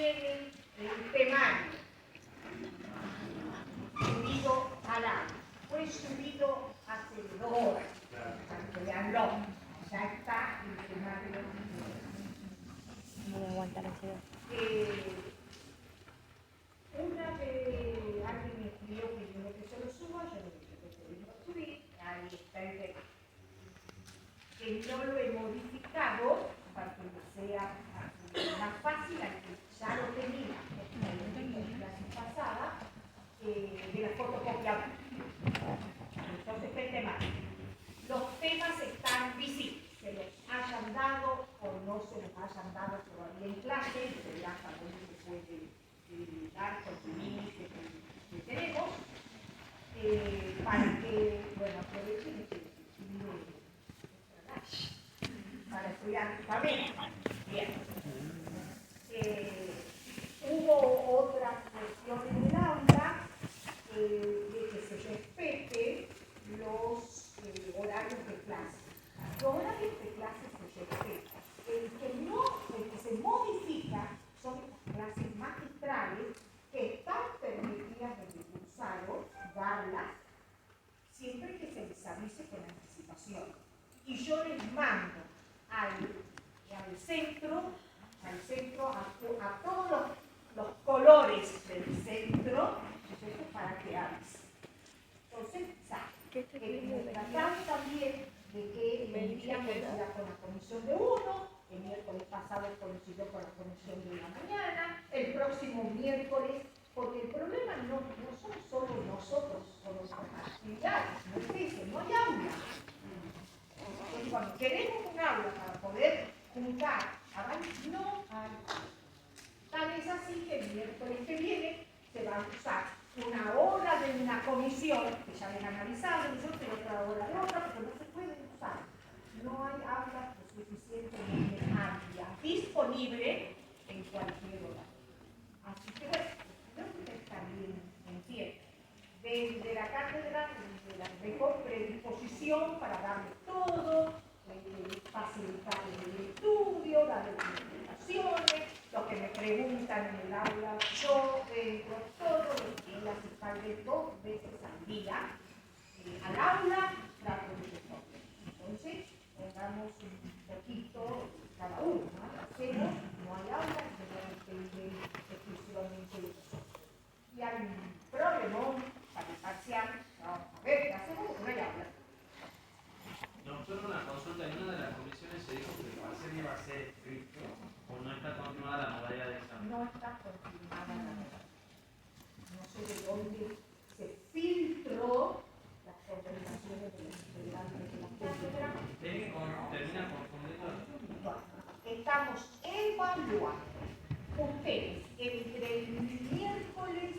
tienen el temario subido al aula. Fue subido hace 2 horas, para que veanlo. Ya está el temario. No me aguanta la ansiedad. Una de alguien me escribió pidiendo que se lo suba, yo le dije que se lo subí, ahí está el tema. Que yo lo he modificado para que sea más fácil, que ya lo tenía en la clase pasada, de la fotocopia. Entonces, ¿qué tema? Los temas están visibles, se los hayan dado o no se los hayan dado todavía en clase, se ya también se puede dar con el límite que tenemos, para que, bueno, aprovechen para estudiar también. Bien. Hubo otras cuestiones en el aula de que se respete los horarios de clase. Los horarios de clase se respetan. El que se modifica son las clases magistrales que están permitidas en el cursado darlas siempre que se les avise con anticipación. Y yo les mando al centro a todos los colores del centro, para que avisen. Entonces, tratamos también de que el día coincida con la comisión de uno, el miércoles pasado coincidió con la comisión de la mañana, el próximo miércoles, porque el problema no son solo nosotros con nuestras actividades, no es eso, no hay aula. Entonces, cuando queremos un aula para poder juntar, no hay. Tal es así que el miércoles que viene se va a usar una hora de una comisión, que ya les analizado, y otra hora de otra, porque no se puede usar. No hay aula lo suficientemente amplia, disponible en cualquier hora. Así que bueno, creo que ustedes también entienden. Desde la cátedra, desde la mejor predisposición para darles todo, facilitarles el estudio, darles presentaciones, lo que me preguntan en el aula, yo entro todos los días y tal vez 2 veces al día al aula, trato de responder. Entonces, pongamos un poquito cada uno, ¿no? Hacemos, no hay aula, que no depende exclusivamente de nosotros. Y hay un problemón para el parcial, vamos a ver, ¿qué hacemos? No hay aula. No, solo una consulta, en una de las comisiones se dijo que el parcial iba a ser escrito, o no está continuada la modalidad de examen. No está continuada la modalidad. No sé de dónde se filtró las conversaciones de los estudiantes de la cátedra. Termina confundiendo. Estamos evaluando. Ustedes, entre el miércoles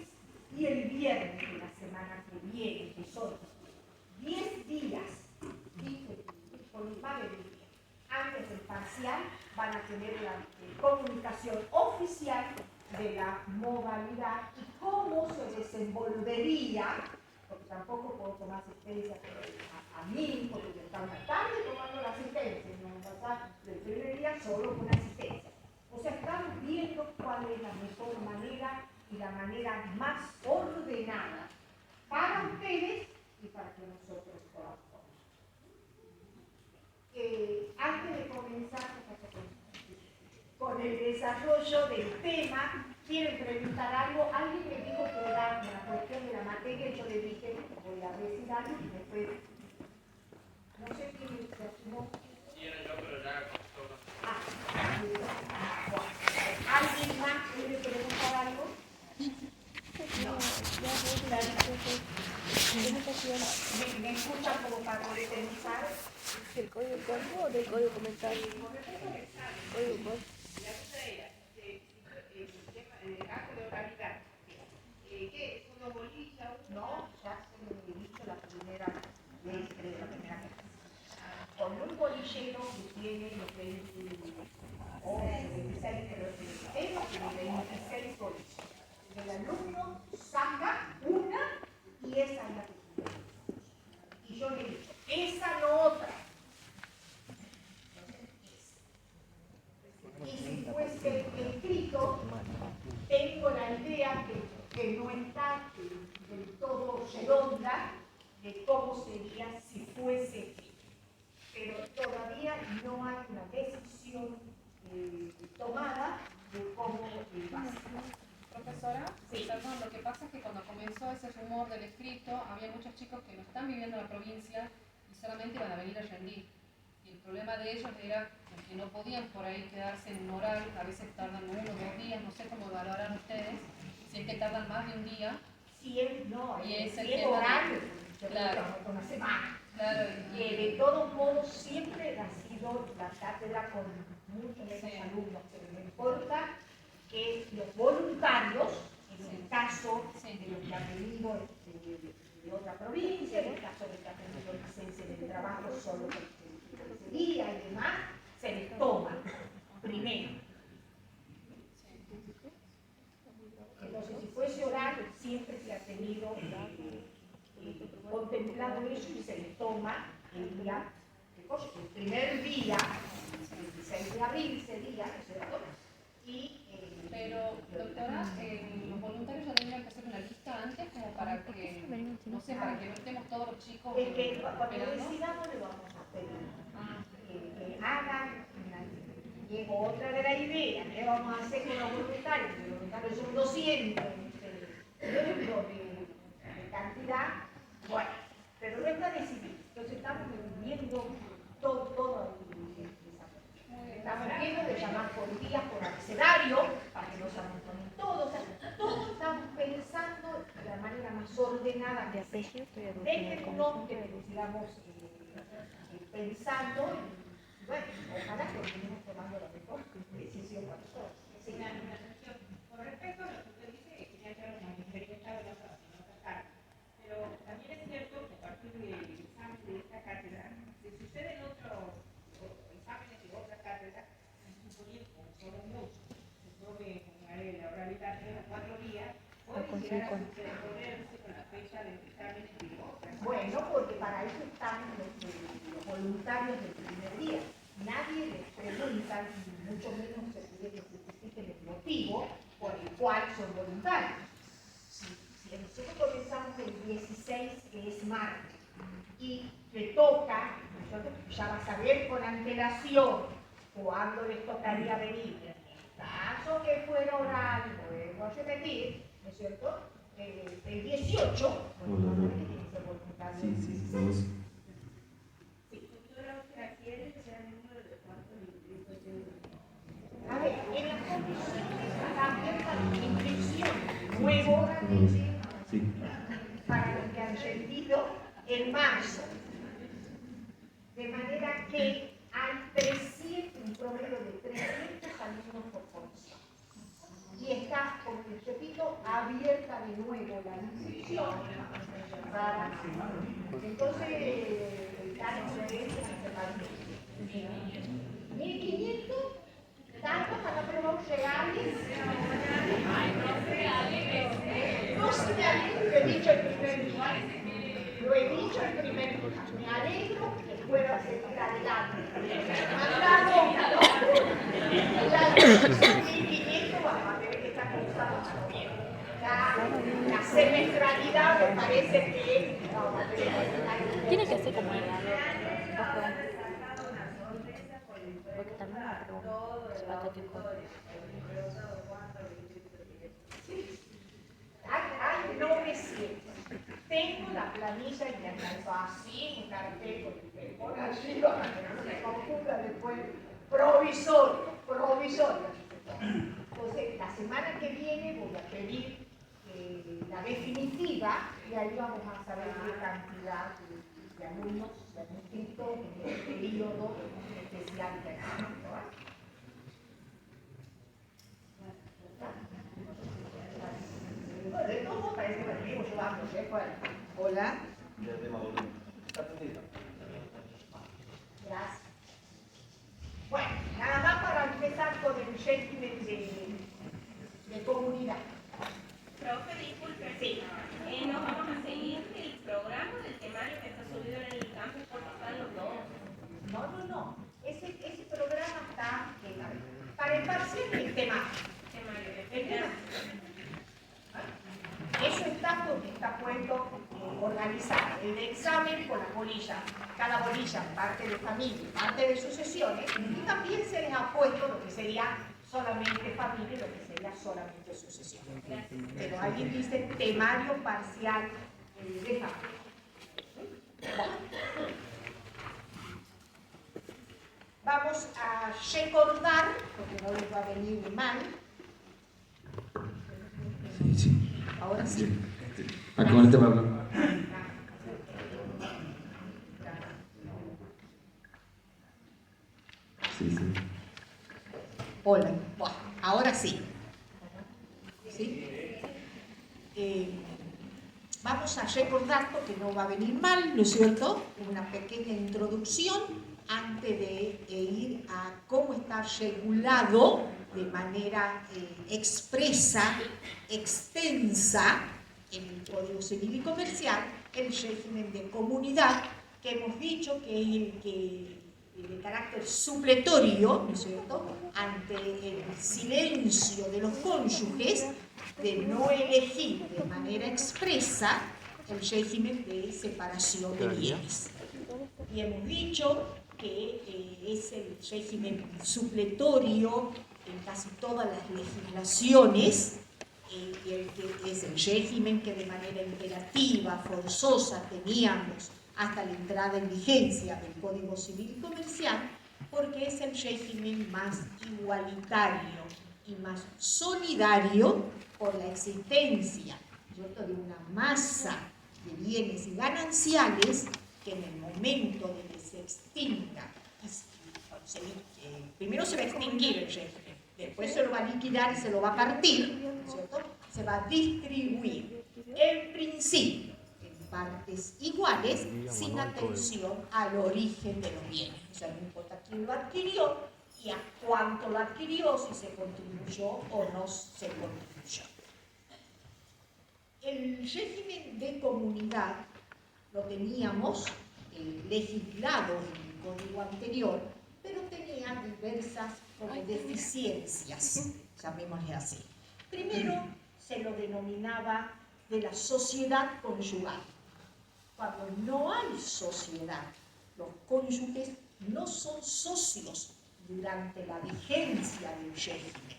y el viernes de la semana que viene, que son 10 días, antes del parcial, van a tener la comunicación oficial de la modalidad y cómo se desenvolvería, porque tampoco puedo tomar asistencia a mí, porque yo estaba una tarde tomando la asistencia, no me pasa el primer día solo con asistencia. O sea, estamos viendo cuál es la mejor manera y la manera más ordenada para ustedes y para que nosotros podamos. Antes de comenzar con el desarrollo del tema, ¿quieren preguntar algo? Alguien me dijo que era la cuestión de la materia y yo le dije, voy a decir algo y después, no sé quién se asumió. Sí, era yo, pero ya todo. ¿Alguien más quiere preguntar algo? No. ¿Me escuchan como para poder pensar? ¿Del código cuerpo o del código comentario? Código cuerpo. La otra era, el acto de oralidad. ¿Qué es? ¿Uno bolilla? No, ya se me he dicho la primera vez, la primera vez. Con un bolillero que tiene los 26, pero tiene 26 bolillas. El alumno saca una y esa es la que tiene. Y yo le digo, esa no otra. Y si fuese redonda de cómo sería si fuese así. Pero todavía no hay una decisión tomada de cómo va a ser. Profesora, Sí. perdón, lo que pasa es que cuando comenzó ese rumor del escrito, había muchos chicos que no están viviendo en la provincia y solamente iban a venir a rendir. Y el problema de ellos era que no podían por ahí quedarse en un oral, a veces tardan 1 o 2 días, no sé cómo valorarán ustedes, si es que tardan más de un día. Si es, no, Y es el si es tema de- horario, Claro. una semana. Claro, De todos modos, siempre ha sido la cátedra con muchos de esos Sí. alumnos, pero no importa que los voluntarios, en el caso Sí. de los que han venido de otra provincia, en el caso de que han tenido licencia de trabajo solo por ese día y demás, se les toma primero. Entonces, si fuese oral, siempre se ha tenido contemplado eso y se les toma el día, el primer día, el 16 de abril sería, ¿no es cierto? Y, pero doctora, los voluntarios ya tendrían que hacer una lista antes como para que, no sé, para que no estemos todos los chicos es que cuando esperando. decidamos le vamos a pedir que hagan y otra de las ideas que vamos a hacer con los voluntarios. Los voluntarios son 200 euros de cantidad, bueno, pero no está decidido. Entonces estamos viendo todo estamos viendo de llamar por días, por abecedario, para que no se amontonen todos. O sea, todos estamos pensando de la manera más ordenada que sea. Déjennos que sigamos pensando y, bueno, ojalá que estemos tomando la mejor decisión para todos. Sí. Con respecto a lo que usted dice, que ya entraron a experimentado en otras cartas, pero también es cierto que a partir del examen de esta cátedra, si sucede en otros exámenes de otras cátedras, suponiendo que son muchos, se tome la oralidad 3 o 4 días, puede llegar a superponerse con la fecha del examen de otras. Bueno, porque para eso están los voluntarios del primer día. Nadie les pregunta, mucho menos se pide que justifiquen el motivo por el cual son voluntarios. Si nosotros comenzamos el 16, que es martes, y le toca, nosotros ya va a saber con antelación cuándo les tocaría venir. En caso que fuera oral, vuelvo a repetir, ¿no es cierto? El 18, bueno, no tiene que ser voluntario. Sí, sí, todos. A ver, en la comisión está abierta la inscripción, nuevo Sí. para los que han rendido en marzo. De manera que hay un promedio de 300 alumnos por comisión. Y está, como les repito, abierta de nuevo la inscripción. Entonces, están en diferencia entre 1.500, tantos han aprobado reales. No se me alegro, lo he dicho el primer día. Lo he dicho el primer día. Me alegro que pueda seguir adelante. Mandado, ya 1.500 vamos a tener que estar pensados a noviembre. La semestralidad me parece que vamos a tener que estar. Tiene que ser como el porque también me pregunto Hay 900. Tengo la planilla y me alcanzó así, un cartel con el teléfono arriba, para que no se confunda después. Provisorio. Entonces, la semana que viene voy a pedir la definitiva y ahí vamos a saber qué cantidad de alumnos se han inscrito en el periodo especial que hay. Bueno, de todos modos parece que venimos llevando, Hola. Gracias. Bueno, nada más para empezar con el régimen de comunidad. Profe, disculpe. Sí. No vamos a seguir el programa del temario que está subido en el campus porque están los dos. No. Ese programa está para el parcial el tema. Temario, El tema. Eso está porque está puesto organizar el examen con la bolilla, cada bolilla parte de familia, parte de sucesiones, y también se les ha puesto lo que sería solamente familia y lo que sería solamente sucesión. Pero alguien dice temario parcial de familia. Bueno. Vamos a recordar, porque no les va a venir mal. Sí. Ahora sí. Acá con este Pablo. Sí. Hola. Bueno, ahora sí. ¿Sí? Vamos a recordar, porque no va a venir mal, ¿no es cierto? Una pequeña introducción antes de ir a cómo está regulado de manera expresa, extensa, en el Código Civil y Comercial, el régimen de comunidad, que hemos dicho que es el que de carácter supletorio, ¿no es cierto?, ante el silencio de los cónyuges de no elegir de manera expresa el régimen de separación de bienes. Y hemos dicho que es el régimen supletorio en casi todas las legislaciones, y el que es el régimen que de manera imperativa, forzosa, teníamos hasta la entrada en vigencia del Código Civil y Comercial, porque es el régimen más igualitario y más solidario por la existencia, ¿cierto?, de una masa de bienes y gananciales que en el momento de que se extinga, primero se va a extinguir el régimen, después se lo va a liquidar y se lo va a partir, ¿cierto?, se va a distribuir en principio en partes iguales, sin atención al origen de los bienes. O sea, no importa quién lo adquirió y a cuánto lo adquirió, si se contribuyó o no se contribuyó. El régimen de comunidad lo teníamos legislado en el código anterior, pero tenía diversas deficiencias, llamémosle así. Primero, se lo denominaba de la sociedad conyugal. Cuando no hay sociedad, los cónyuges no son socios durante la vigencia del régimen,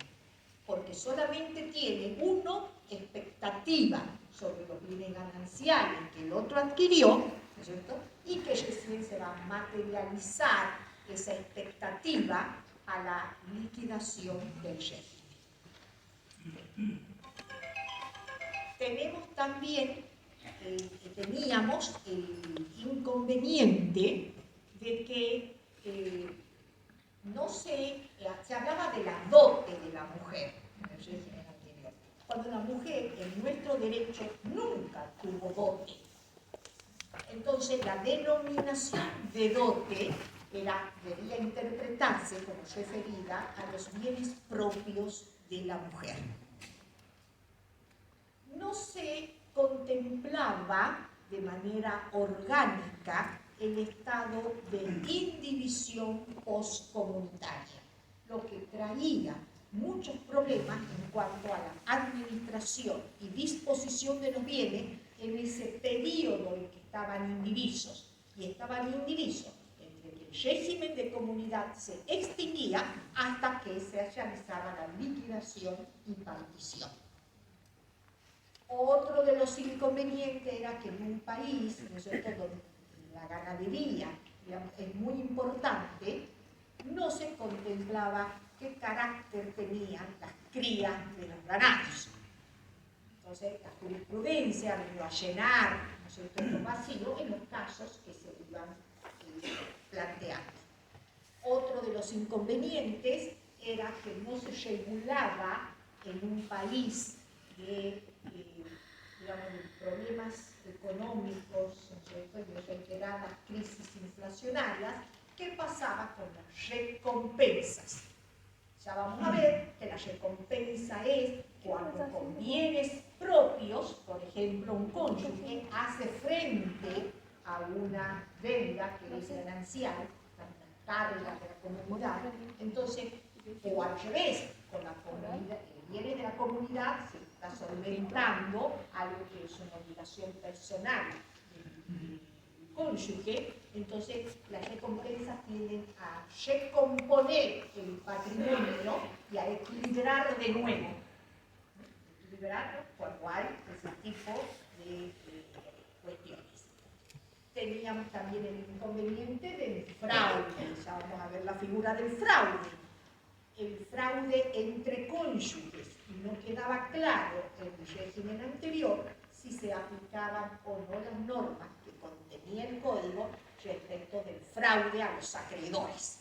porque solamente tiene uno expectativa sobre los bienes gananciales que el otro adquirió, ¿no es cierto?, y que recién se va a materializar esa expectativa a la liquidación del régimen. Tenemos también, teníamos el inconveniente de que se hablaba de la dote de la mujer en el régimen anterior, cuando la mujer en nuestro derecho nunca tuvo dote. Entonces la denominación de dote debía interpretarse como referida a los bienes propios de la mujer. No se contemplaba de manera orgánica el estado de indivisión postcomunitaria, lo que traía muchos problemas en cuanto a la administración y disposición de los bienes en ese periodo en que estaban indivisos, y estaban indivisos entre que el régimen de comunidad se extinguía hasta que se realizaba la liquidación y partición. Otro de los inconvenientes era que en un país, ¿no es cierto?, donde la ganadería, digamos, es muy importante, no se contemplaba qué carácter tenían las crías de los ganados. Entonces, la jurisprudencia vino a llenar, ¿no es cierto?, el vacío en los casos que se iban planteando. Otro de los inconvenientes era que no se regulaba en un país de problemas económicos, ¿no es cierto?, y de reiteradas crisis inflacionarias, ¿qué pasaba con las recompensas? Ya vamos a ver que la recompensa es cuando con bienes propios, por ejemplo, un cónyuge hace frente a una deuda que es ganancial, una carga de la comunidad, entonces, o al revés, con la comunidad, bienes de la comunidad se está solventando algo que es una obligación personal del cónyuge, entonces las recompensas tienden a recomponer el patrimonio y a equilibrar de nuevo. Equilibrarlo cuando hay ese tipo de cuestiones. Teníamos también el inconveniente del fraude, ya vamos a ver la figura del fraude. El fraude entre cónyuges, y no quedaba claro en el régimen anterior si se aplicaban o no las normas que contenía el código respecto del fraude a los acreedores.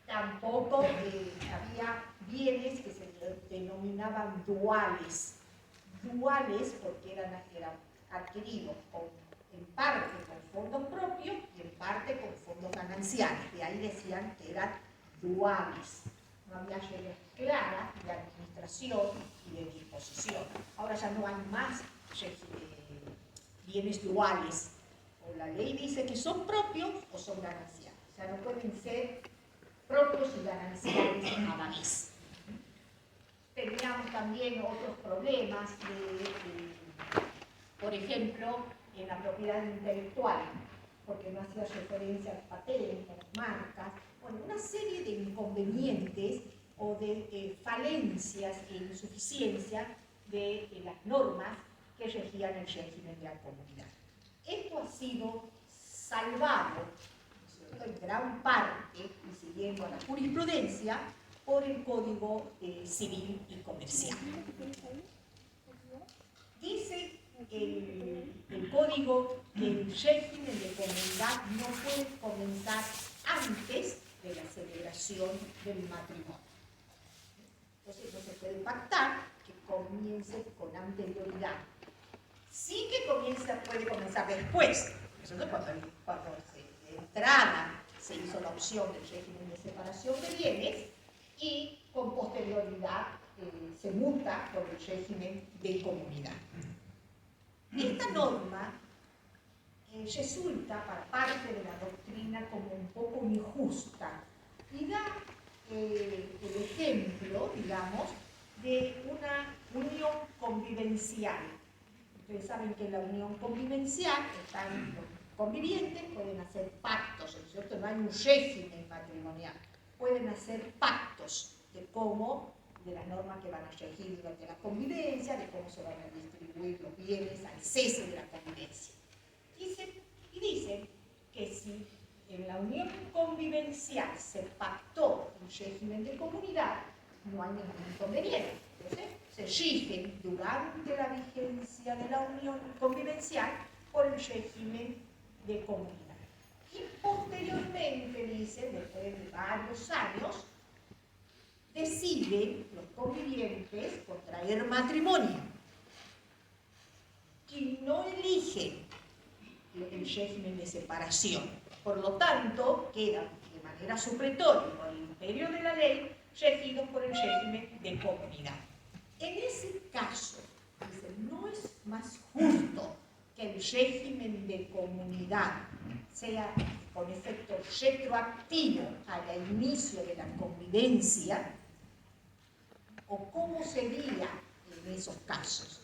Tampoco había bienes que se denominaban duales. Duales porque eran adquiridos en parte con fondos propios y en parte con fondos gananciales. De ahí decían que eran duales. No había reglas claras de administración y de disposición. Ahora ya no hay más bienes duales. O la ley dice que son propios o son gananciales. O sea, no pueden ser propios y gananciales a la vez. Teníamos también otros problemas por ejemplo, en la propiedad intelectual, porque no hacía referencia a patentes, marcas, bueno, una serie de inconvenientes o de falencias e insuficiencias de las normas que regían el régimen de la comunidad. Esto ha sido salvado, ¿no?, en gran parte, y siguiendo la jurisprudencia, por el Código Civil y Comercial. Dice el código que el régimen de comunidad no puede comenzar antes de la celebración del matrimonio. Entonces no se puede pactar que comience con anterioridad. Sí que puede comenzar después. Eso es cuando de entrada se hizo la opción del régimen de separación de bienes y con posterioridad se muta por el régimen de comunidad. Esta norma resulta para parte de la doctrina como un poco injusta y da el ejemplo, digamos, de una unión convivencial. Ustedes saben que en la unión convivencial están los convivientes, pueden hacer pactos, ¿no es cierto? No hay un régimen matrimonial, pueden hacer pactos de cómo, de las normas que van a regir durante la convivencia, de cómo se van a distribuir los bienes al cese de la convivencia. Dicen que si en la unión convivencial se pactó un régimen de comunidad, no hay ningún inconveniente. Entonces, se rigen durante la vigencia de la unión convivencial por el régimen de comunidad. Y posteriormente, dicen, después de varios años, deciden los convivientes contraer matrimonio y no eligen el régimen de separación. Por lo tanto, quedan de manera supletoria por el imperio de la ley regidos por el régimen de comunidad. En ese caso, dicen, no es más justo que el régimen de comunidad sea con efecto retroactivo al inicio de la convivencia, o cómo sería en esos casos.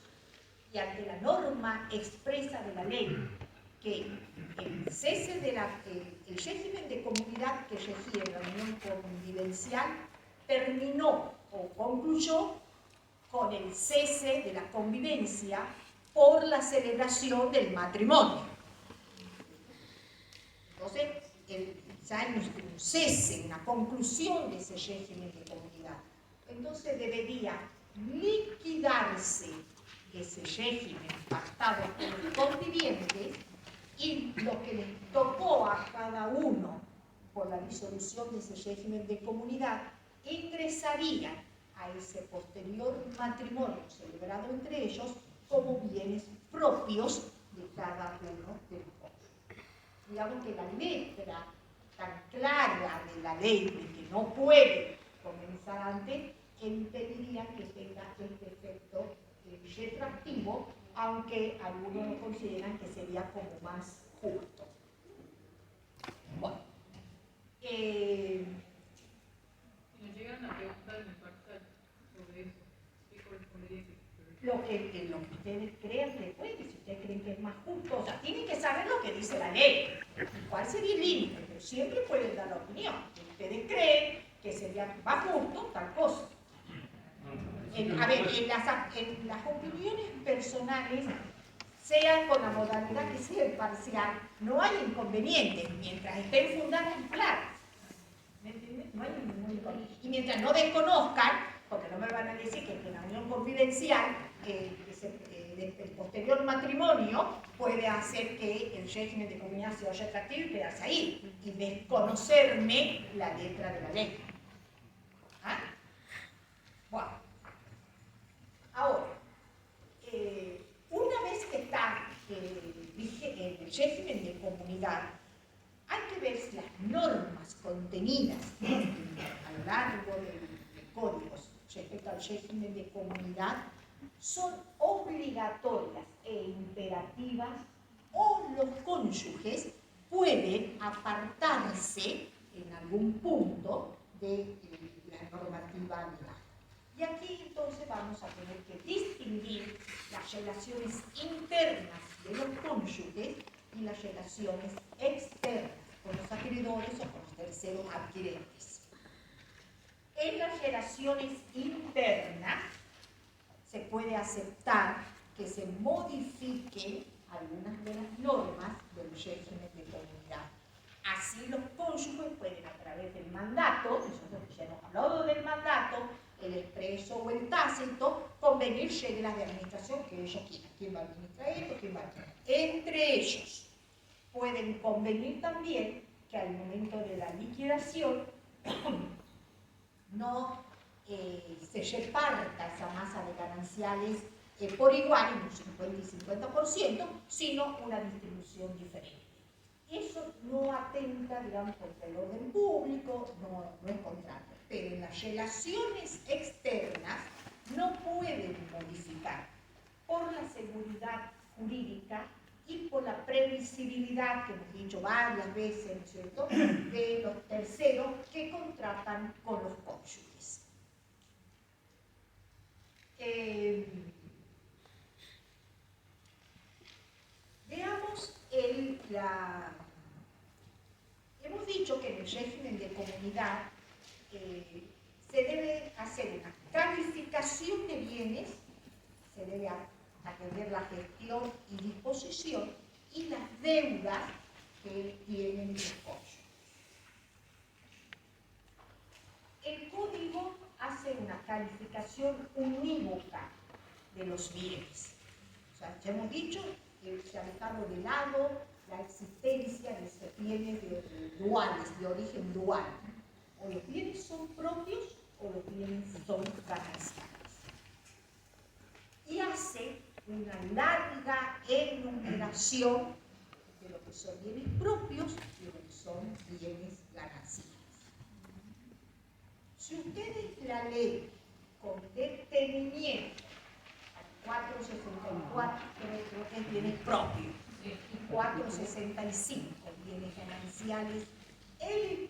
Y ante la norma expresa de la ley que el cese de el régimen de comunidad que regía en la unión convivencial terminó o concluyó con el cese de la convivencia por la celebración del matrimonio. Entonces, ya hay un cese, una conclusión de ese régimen de comunidad. Entonces debería liquidarse ese régimen pactado por los convivientes y lo que les tocó a cada uno por la disolución de ese régimen de comunidad ingresaría a ese posterior matrimonio celebrado entre ellos como bienes propios de cada uno de los otros. Digamos que la letra tan clara de la ley de que no puede comenzar antes impediría que tenga este efecto retroactivo, aunque algunos lo consideran que sería como más justo. Bueno. ¿Lo llegan una pregunta en el parcial sobre eso. ¿Qué correspondería? Lo que ustedes crean que puede, si ustedes creen que es más justo, o sea, tienen que saber lo que dice la ley, cuál sería el límite, pero siempre pueden dar la opinión. Si ustedes creen que sería más justo, tal cosa. A ver, en las opiniones personales, sea con la modalidad que sea imparcial, no hay inconveniente, mientras estén fundadas y claras. ¿Me entiendes? No hay ningún inconveniente. Y mientras no desconozcan, porque no me van a decir que la unión confidencial del posterior matrimonio puede hacer que el régimen de comunidad se vaya atractivo y quedarse ahí, y desconocerme la letra de la ley. ¿Ah? Bueno. Ahora, una vez que está el régimen de comunidad, hay que ver si las normas contenidas a lo largo de códigos respecto al régimen de comunidad son obligatorias e imperativas, o los cónyuges pueden apartarse en algún punto de la normativa legal. Y aquí entonces vamos a tener que distinguir las relaciones internas de los cónyuges y las relaciones externas con los acreedores o con los terceros adquirentes. En las relaciones internas se puede aceptar que se modifiquen algunas de las normas del régimen de comunidad. Así los cónyuges pueden, a través del mandato, nosotros ya hemos hablado del mandato, el expreso o el tácito, convenir reglas de administración que ellos quieran. ¿Quién va a administrar esto? ¿Quién va a administrar? Entre ellos pueden convenir también que al momento de la liquidación no se reparta esa masa de gananciales por igual, en un 50 y 50%, sino una distribución diferente. Eso no atenta, digamos, contra el orden público, no es contrario. Pero en las relaciones externas no pueden modificar por la seguridad jurídica y por la previsibilidad, que hemos dicho varias veces, ¿no es cierto?, de los terceros que contratan con los cónyuges. Veamos hemos dicho que en el régimen de comunidad se debe hacer una calificación de bienes, se debe atender la gestión y disposición y las deudas que tienen los cónyuges. El código hace una calificación unívoca de los bienes. O sea, ya hemos dicho que se ha dejado de lado la existencia de estos bienes duales, de origen dual. O los bienes son propios o los bienes son gananciales. Y hace una larga enumeración de lo que son bienes propios y de lo que son bienes gananciales. Si ustedes la leen con detenimiento, 464 creo que es bienes propios y 465 bienes gananciales, el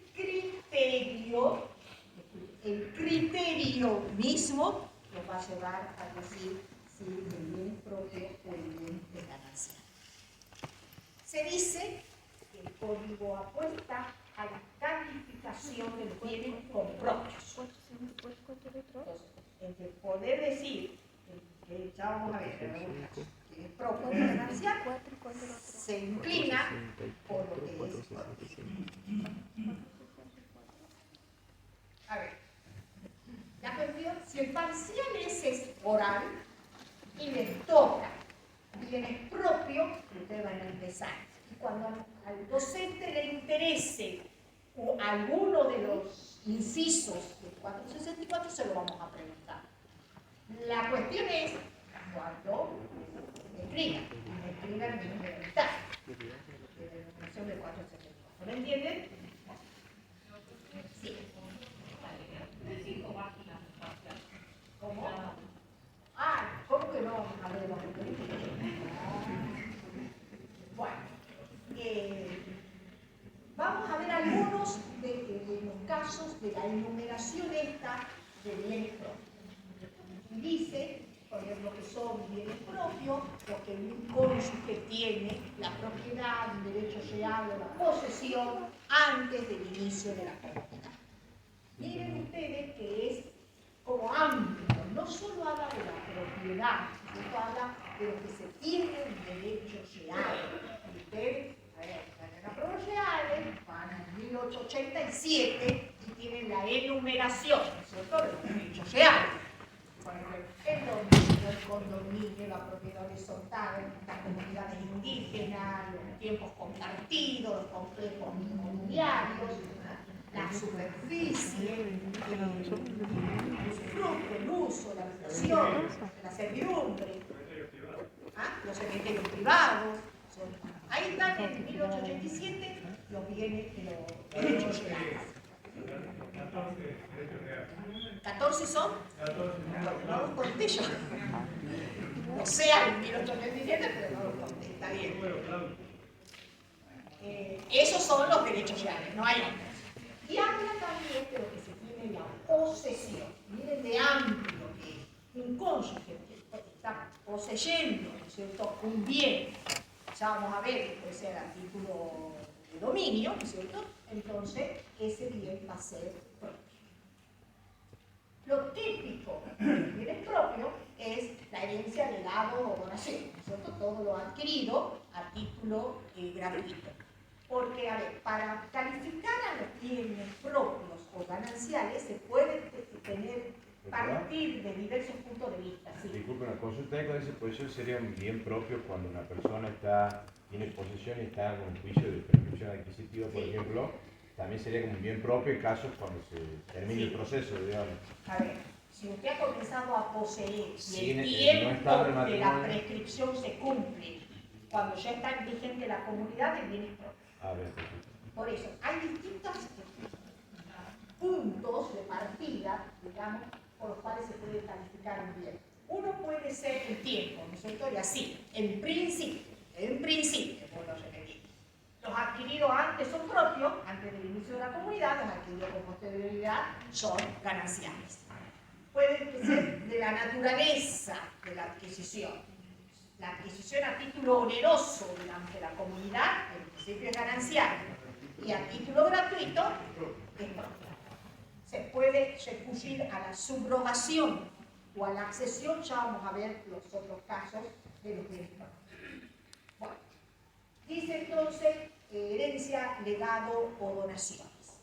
criterio mismo nos va a llevar a decir si el bien propio o el bien es ganancial. Se dice que el código apuesta a la calificación de los bienes como propios. Entonces, poder decir que ya vamos a ver, que es propio y ganancial, se inclina por lo que es propio. A ver, la cuestión, si el parcial es oral y les toca bienes propios, ustedes van a empezar. Y cuando al docente le interese alguno de los incisos del 464, se lo vamos a preguntar. La cuestión es cuando escriban el menos de la mitad de la denominación del 464. ¿Me entienden? Sí. ¿Cómo? ¿Cómo que no? A ver, bueno, vamos a ver algunos de los casos casos de la enumeración esta de bienes propios. Y dice, por ejemplo, que son bienes propios, lo que un cónyuge tiene, la propiedad, el derecho real o la posesión, antes del inicio de la comunidad. Miren ustedes que es como amplio, no solo habla de la propiedad, sino habla de lo que se tiene en derecho real. Y ustedes, a ver, están en las pruebas reales, van en 1887 y tienen la enumeración, ¿no es cierto?, de los derechos reales. Por ejemplo, el dominio, el condominio, la propiedad horizontal, las comunidades indígenas, los tiempos compartidos, los complejos inmobiliarios, la superficie, el usufructo, el uso, la habitación, la servidumbre, los cementerios privados. Ahí están en 1887 los bienes de los derechos reales. 14 son, no los conté yo. O sea, en 1887, pero no los conté, está bien. Esos son los derechos reales, no hay otros. Y habla también de lo que se tiene en la posesión. Miren de amplio que es un cónyuge que está poseyendo, ¿no es cierto?, un bien. Ya vamos a ver que puede ser a título de dominio, ¿no es cierto? Entonces, ese bien va a ser propio. Lo típico del bien propio es la herencia, legado o donación, ¿no es cierto? Todo lo adquirido a título gratuito. Porque, a ver, para calificar a los bienes propios o gananciales se puede partir de diversos puntos de vista. ¿Sí? Disculpe una cosa, usted con esa posesión sería un bien propio cuando una persona tiene posesión y está con un juicio de prescripción adquisitiva, por ejemplo, también sería como un bien propio en casos cuando se termine el proceso, digamos. A ver, si usted ha comenzado a poseer y el no tiempo de la prescripción se cumple, cuando ya está vigente la comunidad, el bien es propio. A ver, Por eso, hay distintos puntos de partida, digamos, por los cuales se puede calificar un bien. Uno puede ser el tiempo, ¿no es cierto? Y así, en principio, por lo repetir. Los adquiridos antes son propios, antes del inicio de la comunidad, los adquiridos con posterioridad son gananciales. Puede ser de la naturaleza de la adquisición. La adquisición a título oneroso durante la comunidad, en principio es ganancial, y a título gratuito es propio. Se puede recurrir a la subrogación o a la accesión, ya vamos a ver los otros casos de los bienes propios. Bueno, dice entonces herencia, legado o donaciones.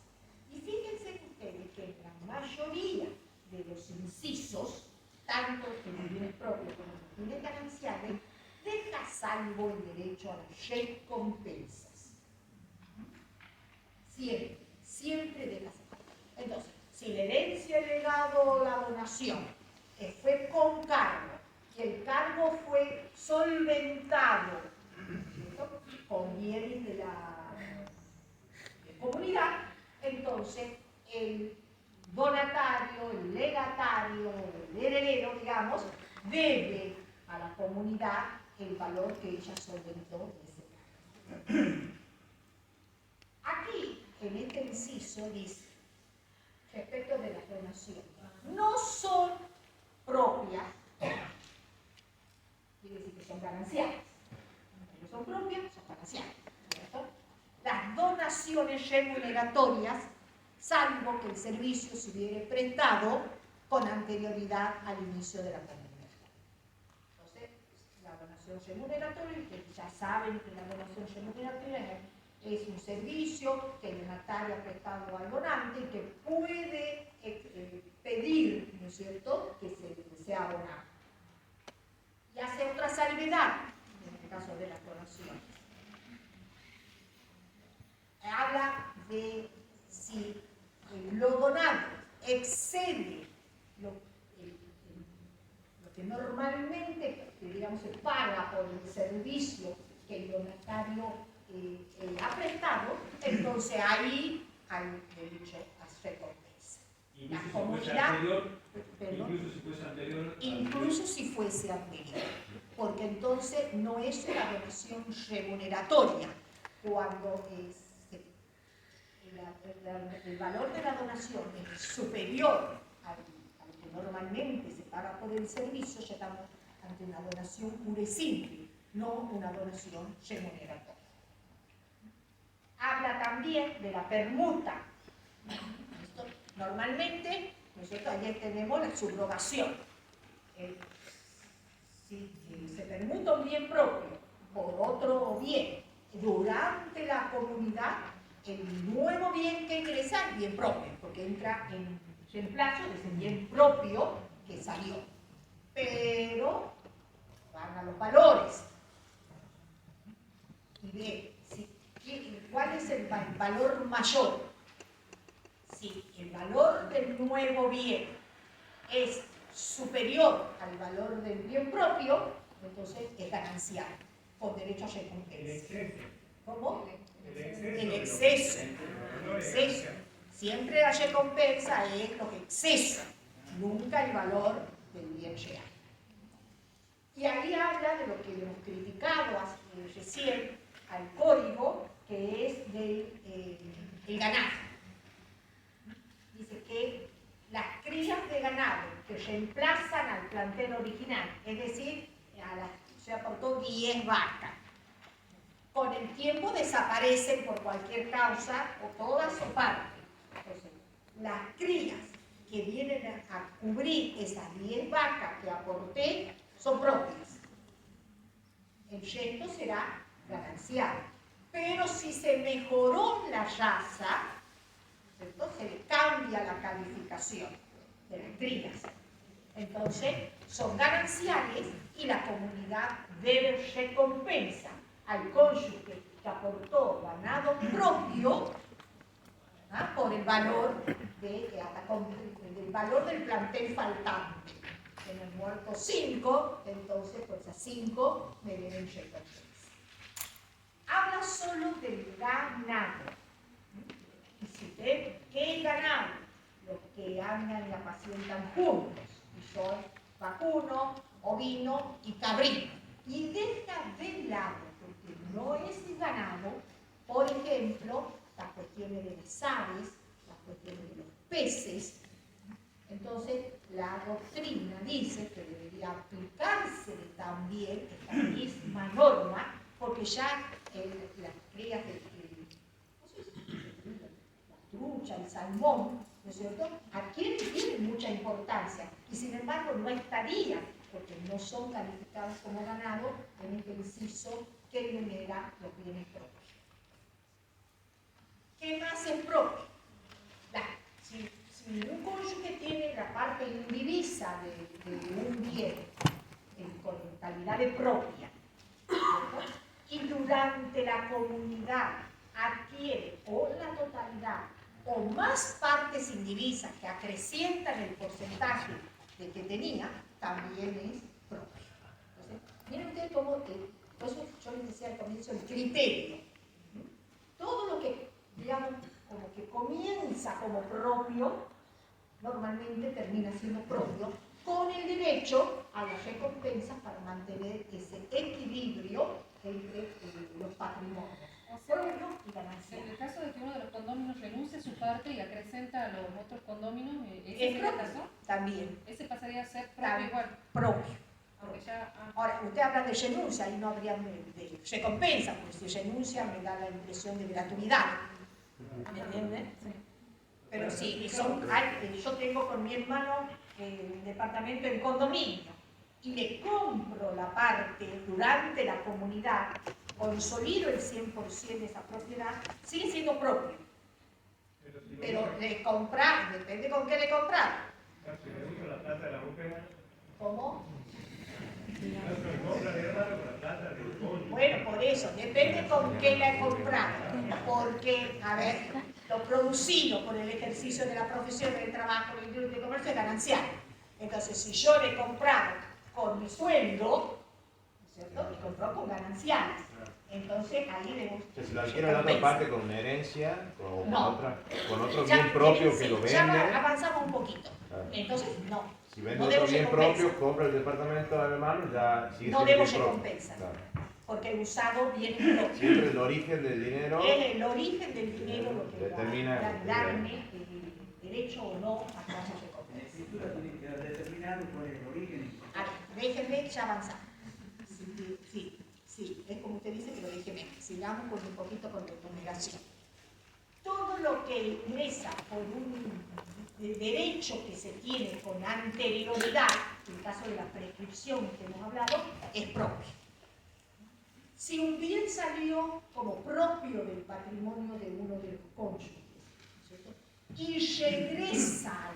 Y fíjense ustedes que en la mayoría de los incisos, tanto en los bienes propios como en los bienes gananciales, deja salvo el derecho a las recompensas. Siempre deja salvo. Entonces, si la herencia, el legado o la donación fue con cargo y el cargo fue solventado, ¿cierto?, con bienes de la comunidad, entonces el donatario, el legatario, el heredero, digamos, debe a la comunidad el valor que ella solventó de ese cargo. Aquí, en este inciso, dice, respecto de las donaciones, no son propias, quiere decir que son gananciales. No son propias, son gananciales, ¿cierto? Las donaciones remuneratorias, salvo que el servicio se hubiere prestado con anterioridad al inicio de la comunidad. Entonces, la donación remuneratoria, ustedes ya saben que la donación remuneratoria es un servicio que el donatario ha prestado al donante y que puede pedir, ¿no es cierto?, que sea abonado. Y hace otra salvedad, en el caso de las donaciones. Habla de si lo donado excede lo que normalmente, digamos, se paga por el servicio que el donatario ha prestado, entonces ahí hay derecho a recompensa. La comunidad, incluso si fuese anterior, porque entonces no es una donación remuneratoria cuando el valor de la donación es superior al que normalmente se paga por el servicio, ya estamos ante una donación pura y simple, no una donación remuneratoria. Habla también de la permuta. Esto, normalmente, ¿no es cierto? Ayer tenemos la subrogación. Si se permuta un bien propio por otro bien durante la comunidad, el nuevo bien que ingresa es bien propio, porque entra en reemplazo de ese bien propio que salió. Pero van a los valores. Y ve cuál es el valor mayor. Si el valor del nuevo bien es superior al valor del bien propio, entonces es ganancial, con derecho a recompensa. ¿Cómo? El exceso. El exceso. Siempre la recompensa es lo que excesa, nunca el valor del bien real. Y ahí habla de lo que hemos criticado recién al código, que es del ganado. Dice que las crías de ganado que reemplazan al plantel original, es decir, se aportó 10 vacas, con el tiempo desaparecen por cualquier causa, o todas o parte. Entonces, las crías que vienen a cubrir esas 10 vacas que aporté son propias. El resto será ganancial. Pero si se mejoró la raza, entonces se le cambia la calificación de las crías. Entonces, son gananciales y la comunidad debe recompensa al cónyuge que aportó ganado propio por el valor del valor del plantel faltante. En el muerto 5, entonces pues a 5 me deben recompensa. Habla solo del ganado. Y si ven que el ganado, los que andan y apacientan juntos, y son vacuno, ovino y cabrito, y deja de lado, porque no es el ganado, por ejemplo, las cuestiones de las aves, las cuestiones de los peces. Entonces, la doctrina dice que debería aplicarse también esta misma norma, porque ya las crías de la trucha, el salmón, ¿no es cierto?, tienen mucha importancia, y sin embargo no estarían, porque no son calificados como ganado en este inciso que enumera los bienes propios. ¿Qué más es propio? Si un cónyuge tiene la parte indivisa de un bien con calidad de propia, ¿cierto?, y durante la comunidad adquiere o la totalidad o más partes indivisas que acrecientan el porcentaje de que tenía, también es propio. Entonces, miren ustedes cómo, por eso yo les decía al comienzo, el criterio. Todo lo que, digamos, como que comienza como propio, normalmente termina siendo propio, con el derecho a las recompensas para mantener ese equilibrio entre los patrimonios, propio y ganancial. En el caso de que uno de los condóminos renuncie a su parte y acrecenta a los otros condóminos, ¿ese ¿Es sería el propio? caso? También. Ese pasaría a ser propio igual. Propio. Aunque ya, Ahora, usted habla de renuncia, ahí no habría de recompensa, porque si renuncia me da la impresión de gratuidad. ¿Me entiende? Sí. Pero sí, yo tengo con mi hermano el departamento en condominio y le compro la parte durante la comunidad, consolido el 100% de esa propiedad, sigue siendo propio. Pero le comprar, depende con qué le comprar. la plata de la mujer. ¿Cómo? Compra de hermano con la plata del cónyuge. Bueno, por eso, depende con qué la he comprado. Porque, a ver, lo producido por el ejercicio de la profesión, del trabajo, del industria y comercio es ganancial. Entonces, si yo le he comprado con mi sueldo, ¿no es cierto?, y compró con gananciales. Entonces, ahí debo... O sea, si lo adquiere la otra parte con una herencia, o No. con otro Ya, bien propio que sí, lo vende. ya avanzamos un poquito. Claro. Entonces, no. Si vende No otro debo bien recompensa. propio, compra el departamento al hermano, ya sigue No siendo debo bien propio. recompensa. Claro. porque el usado viene propio. Siempre el origen del dinero Es el origen del dinero lo que determina va a darme el derecho o no a cómo se compra. La escritura tiene que quedar determinado por el origen. A ver, déjenme ya avanzar. Sí, es como usted dice, pero déjenme. Sigamos con un poquito con la numeración. Todo lo que ingresa por un derecho que se tiene con anterioridad, en el caso de la prescripción que hemos hablado, es propio. Si un bien salió como propio del patrimonio de uno de los cónyuges, ¿cierto?, y regresa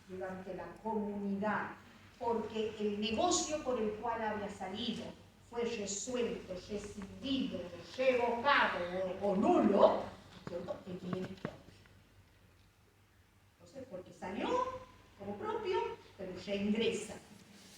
durante la comunidad porque el negocio por el cual había salido fue resuelto, rescindido, revocado o nulo, ¿cierto?, el bien es propio. Entonces, porque salió como propio, pero reingresa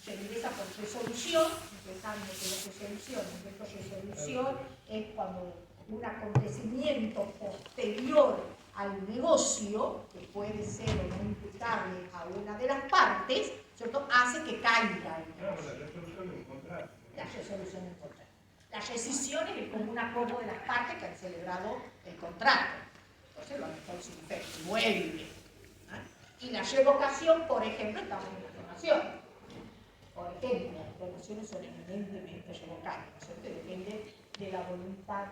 por resolución, empezando con la resolución. Esta resolución es cuando un acontecimiento posterior al negocio, que puede ser o no imputable a una de las partes, ¿cierto?, hace que caiga el negocio. La resolución de un contrato. La resolución del contrato. La rescisión es el común acuerdo de las partes que han celebrado el contrato. Entonces lo han dejado sin efecto, vuelve. Y la revocación, por ejemplo, estamos en la donación. Por ejemplo, las donaciones son eminentemente revocables, ¿no es cierto? Depende de la voluntad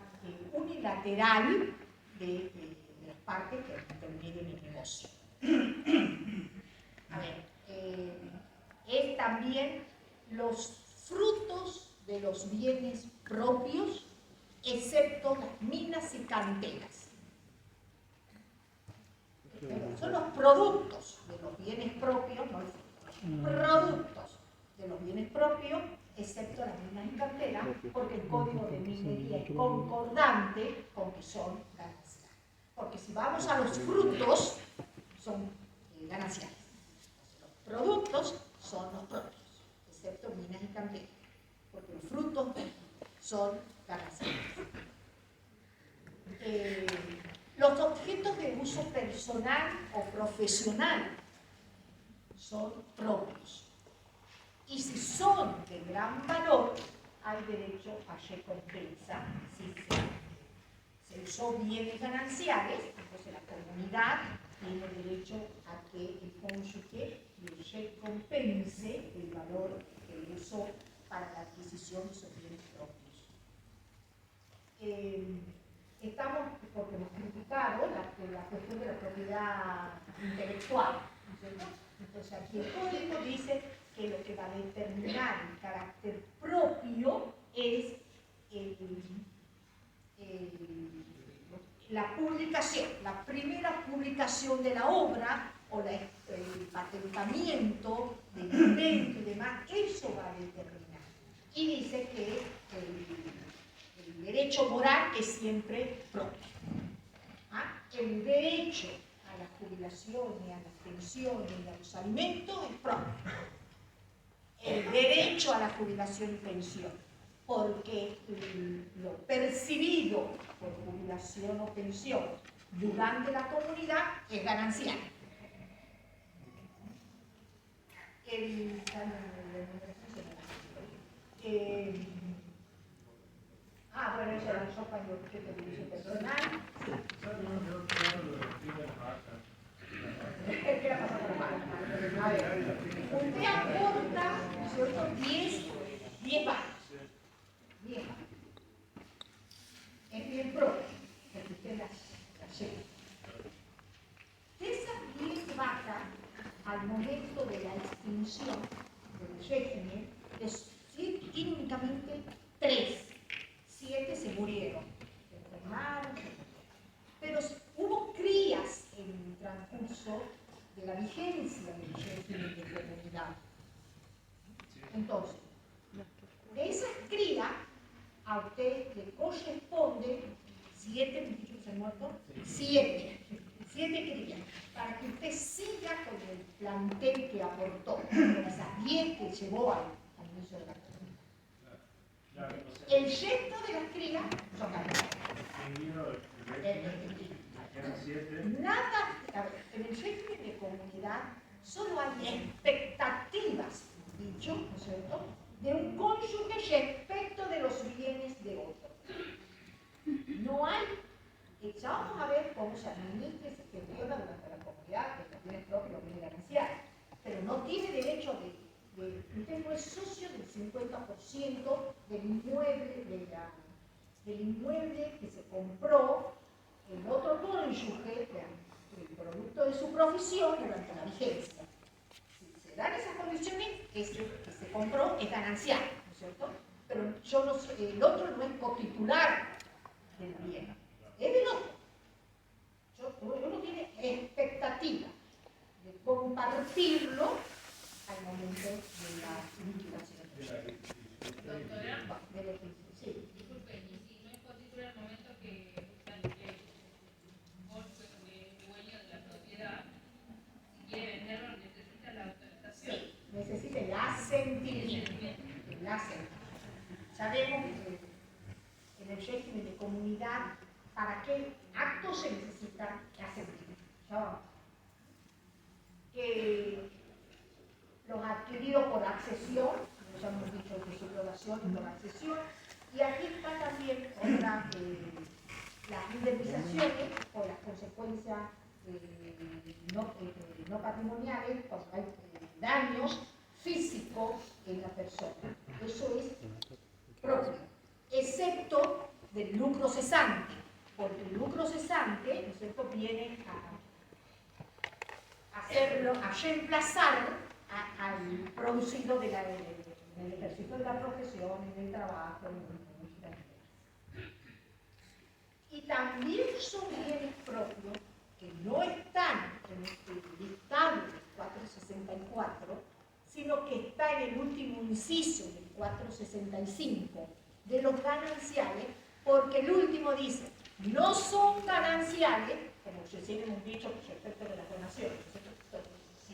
unilateral de las partes que intervienen en el negocio. A ver, es también los frutos de los bienes propios, excepto las minas y canteras. Son los productos de los bienes propios, no el fruto, los productos de los bienes propios, excepto las minas y canteras, porque el código de minería es concordante con que son gananciales. Porque si vamos a los frutos, son gananciales. Los productos son los propios, excepto minas y canteras, porque los frutos son gananciales. Los objetos de uso personal o profesional son propios. Y si son de gran valor, hay derecho a recompensa. Si se usó bienes gananciales, entonces la comunidad tiene derecho a que el cónyuge le recompense el valor que usó para la adquisición de esos bienes propios. Estamos, porque hemos criticado la cuestión de la propiedad intelectual, ¿no es cierto? Entonces aquí el código dice que lo que va a determinar el carácter propio es la publicación, la primera publicación de la obra o el patentamiento del invento y demás, eso va a determinar. Y dice que el derecho moral es siempre propio. El derecho a la jubilación y a las pensiones y a los alimentos es propio. El derecho a la jubilación y pensión, porque lo percibido por jubilación o pensión durante la comunidad es ganancial. Bueno, eso era yo cuando objeto de uso personal. ¿Qué la pasa por la? A ver, usted aporta, ¿no es cierto?, 10 vacas. 10 vacas. Es bien propio, porque usted las lleva. De esas 10 vacas, al momento de la extinción del régimen, tiene únicamente 3. 7 se murieron, se enfermaron, pero hubo crías en el transcurso de la vigencia del régimen de comunidad. Entonces, de esas crías, a usted le corresponde 7, ¿me dicho que se han muerto? 7 crías, para que usted siga con el plantel que aportó, con esas 10 que llevó al inicio de la comunidad. El resto de las crías son gananciales. Nada, en el régimen de comunidad solo hay expectativas, dicho, ¿no es cierto?, de un cónyuge respecto de los bienes de ya vamos a ver cómo se administra y se gestiona durante la comunidad, que los bienes propios, los bienes gananciales. Pero no tiene derecho usted no es socio del 50% del inmueble que se compró el otro cónyuge, el producto de su profesión durante la vigencia. Si se dan esas condiciones, ese que se compró es ganancial, ¿no es cierto? Pero el otro no es cotitular del bien, es del otro. Uno tiene expectativa de compartirlo al momento de la liquidación. Doctora, Sí. disculpe, y si no es cotitular el momento que vos, dueño de la propiedad, si quiere venderlo, necesita la autorización. Sí, necesita el asentimiento. El asentimiento. Sabemos que en el régimen de comunidad, ¿para qué acto se necesita asentimiento? Ya vamos. Los adquiridos por accesión, ya hemos dicho de subrogación y por accesión, y aquí está también las indemnizaciones por las consecuencias no patrimoniales, cuando hay daños físicos en la persona. Eso es propio, excepto del lucro cesante, porque el lucro cesante, ¿no es cierto?, viene a reemplazar al producido del ejercicio de la profesión, en el trabajo, en la música. Y también son bienes propios que no están en este dictado del 464, sino que está en el último inciso del 465 de los gananciales, porque el último dice, no son gananciales, como recién hemos dicho respecto de las donaciones. Si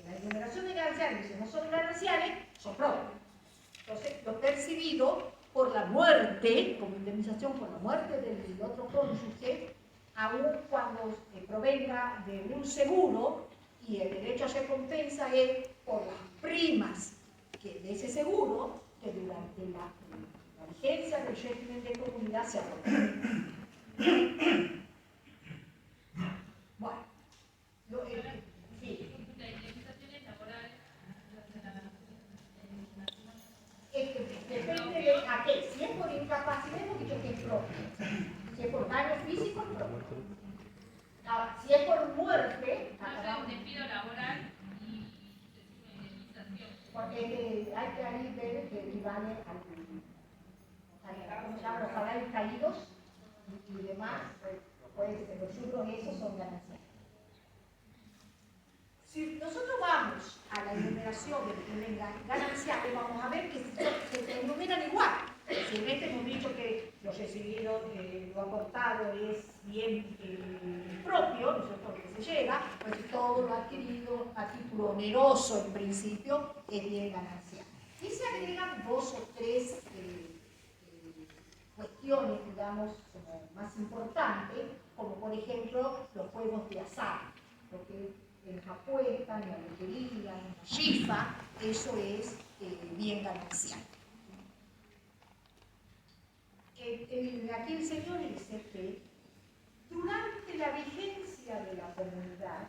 la enumeración de gananciales dice no son gananciales, son propios. Entonces, lo percibido por la muerte, como indemnización por la muerte del otro cónyuge, aun cuando provenga de un seguro, y el derecho a recompensa es por las primas de ese seguro, que durante la vigencia del régimen de comunidad se aportan. Bueno, sí. Depende de a qué. Si es por incapacidad, hemos dicho que es propio. Si es por daño físico, es propio. Ahora, si es por muerte, un despido laboral y una indemnización. Porque hay que ahí ver que equivale a los salarios caídos y demás, puede ser los subros, esos son gananciales. Si nosotros vamos a la enumeración de gananciales, vamos a ver que se enumeran igual. Si en este hemos dicho que lo recibido, lo aportado es bien propio, ¿no es cierto?, que se llega, pues todo lo adquirido a título oneroso en principio es bien ganancial. Y se agregan dos o tres cuestiones, digamos, como más importantes, como por ejemplo los juegos de azar, porque en la apuesta, en la lotería, en la rifa, eso es bien ganancial. Aquí el señor dice que durante la vigencia de la comunidad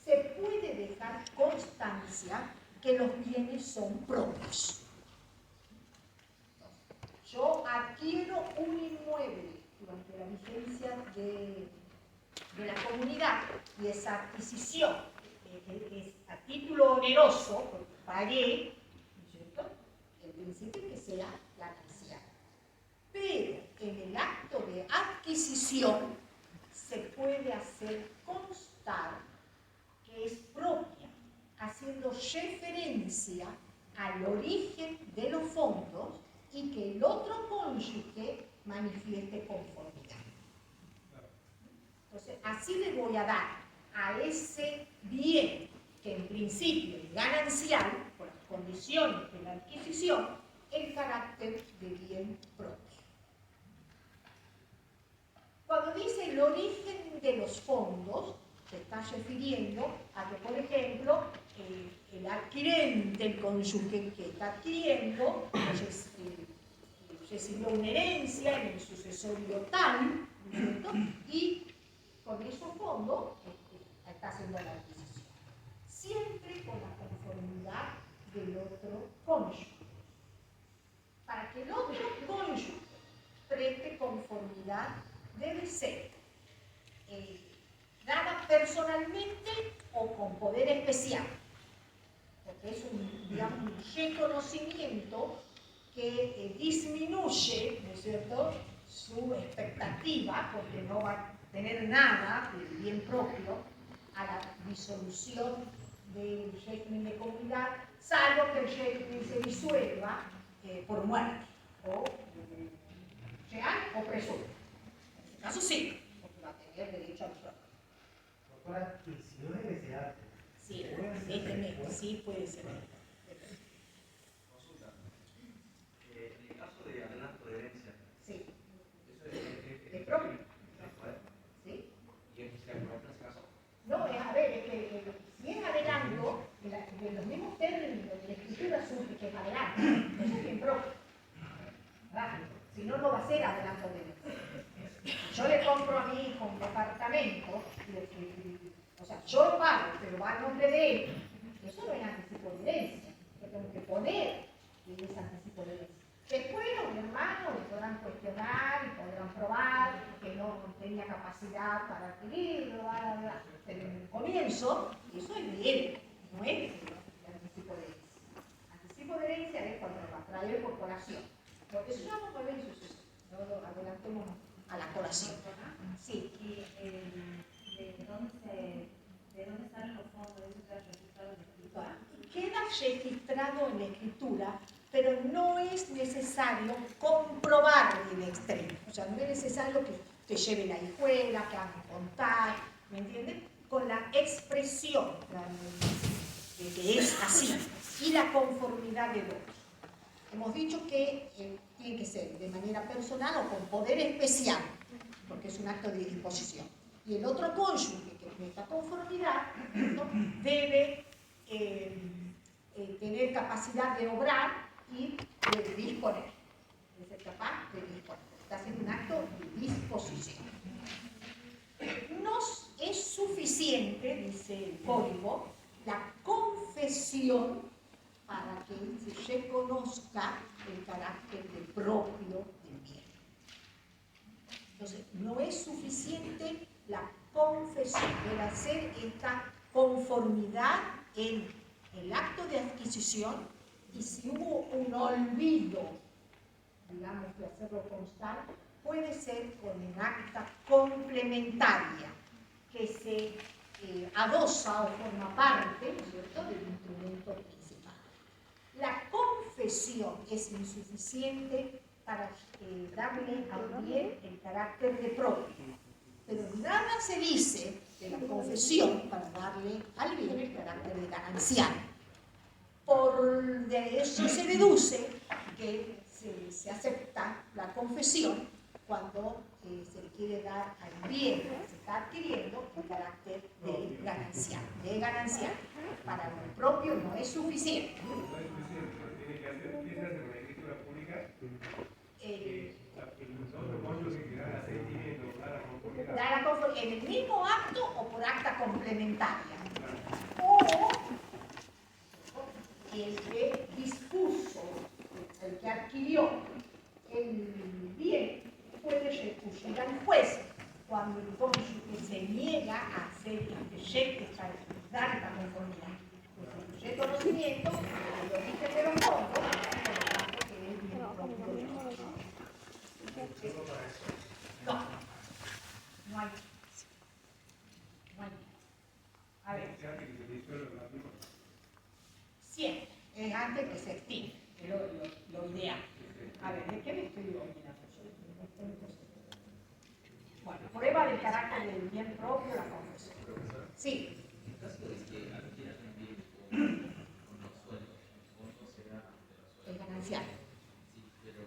se puede dejar constancia que los bienes son propios. Yo adquiero un inmueble durante la vigencia de la comunidad y esa adquisición es a título oneroso, porque pagué, ¿no es cierto?, el principio es que sea ganancial. Pero en el acto de adquisición se puede hacer constar que es propia, haciendo referencia al origen de los fondos y que el otro cónyuge manifieste conformidad. Entonces, así le voy a dar a ese bien que en principio es ganancial, por las condiciones de la adquisición, el carácter de bien propio. Cuando dice el origen de los fondos, se está refiriendo a que, por ejemplo, el adquirente, el cónyuge que está adquiriendo, recibió una herencia en el sucesorio tal, ¿no es cierto? Y con esos fondos está haciendo la adquisición. Siempre con la conformidad del otro cónyuge. Para que el otro cónyuge preste conformidad, debe ser dada personalmente o con poder especial, porque es un, digamos, un reconocimiento que disminuye, ¿no es cierto?, su expectativa, porque no va a tener nada de bien propio a la disolución del régimen de comunidad, salvo que el régimen se disuelva por muerte, o real o presunto. En este caso sí, porque va a tener derecho al propio. Doctora, y si no debe ser Sí, sí puede ser. Consulta. En el caso de adelanto de herencia, Sí. ¿eso es propio? ¿Sí? ¿Y es fiscal propio en ese caso? No, a ver, es que si es adelanto, de los mismos términos de la escritura surge que es adelanto. Eso es bien propio. ¿Verdad? Si no, no va a ser adelanto de herencia. Yo le compro a mi hijo un departamento, o sea, yo lo pago, pero va a nombre de él. Eso no es anticipo de herencia. Yo tengo que poner que es anticipo de herencia. Después los hermanos le podrán cuestionar y podrán probar que no tenía capacidad para adquirirlo, bla, bla, bla. Pero en el comienzo, eso es de él, no es de anticipo de herencia. Anticipo de herencia es cuando lo va a traer por colación. Porque eso ya vamos a ver en suceso. No lo adelantemos a la colación. Sí. ¿De dónde salen los fondos? ¿Eso está registrado en la escritura? Queda registrado en la escritura, pero no es necesario comprobar el extremo. O sea, no es necesario que te lleve la hijuela, que hagan contar, ¿me entiendes? Con la expresión de que es así y la conformidad del otro. Hemos dicho que tiene que ser de manera personal o con poder especial, porque es un acto de disposición. Y el otro cónyuge que presta conformidad, ¿no?, debe tener capacidad de obrar y de disponer. Debe ser capaz de disponer. Está haciendo un acto de disposición. No es suficiente, dice el código, la confesión para que se reconozca el carácter de propio del bien. Entonces, no es suficiente la confesión, debe hacer esta conformidad en el acto de adquisición, y si hubo un olvido, digamos, de hacerlo constar, puede ser con un acta complementaria que se adosa o forma parte, ¿no es cierto?, del instrumento principal. La confesión es insuficiente para darle al bien el carácter de propio, pero nada se dice de la confesión para darle al bien el carácter de ganancial. Por de eso se deduce que se acepta la confesión cuando se le quiere dar al bien que se está adquiriendo el carácter de ganancial. Para lo propio no es suficiente. No es suficiente, tiene que hacer piezas de la escritura pública. El otro cónyuge que gana 600 da la conformidad. En el mismo acto o por acta complementaria. O el que dispuso, el que adquirió el bien, puede recurrir al juez cuando el cónyuge se niega a hacer dar esta conformidad. Pues el reconocimiento, el origen de los fondos, por lo tanto, que es bien propio de los. No, no hay. No hay. A ver. Siempre, es antes que se extinga, lo ideal. A ver, ¿de qué me estoy olvidando? Bueno, prueba del carácter del bien propio, la confesión. Sí. En caso de que adquieran un bien con los sueldos, el fondo será de los sueldos. Es ganancial. Sí, pero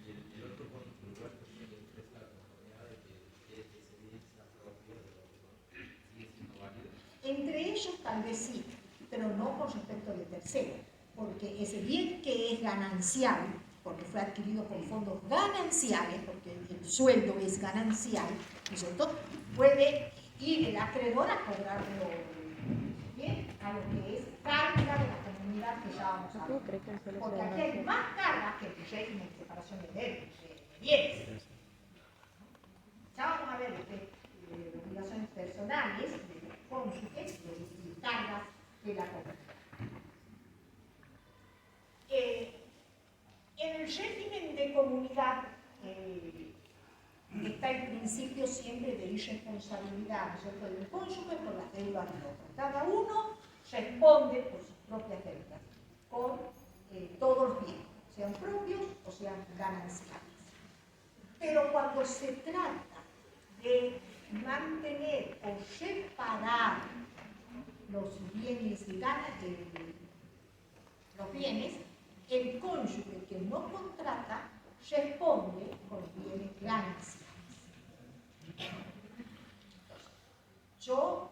y el otro fondo que igual es la conformidad de que ese bien sea propio del otro, sigue siendo válido. Entre ellos tal vez sí, pero no con respecto del tercero, porque ese bien que es ganancial, porque fue adquirido con fondos gananciales, porque el sueldo es ganancial, ¿no es cierto? Puede ir el acreedor a cobrarlo bien a lo que es carga de la comunidad que ya vamos a ver. Porque aquí hay más cargas que el régimen de separación de bienes. Ya vamos a ver obligaciones personales de los cónyuges y cargas de la comunidad. En el régimen de comunidad está el principio siempre de irresponsabilidad, ¿no es cierto?, del cónyuge por las deudas del otro. Cada uno responde por sus propias deudas, con todos los bienes, sean propios o sean gananciales. Pero cuando se trata de mantener o separar los bienes el cónyuge que no contrata responde con bienes gananciales. Yo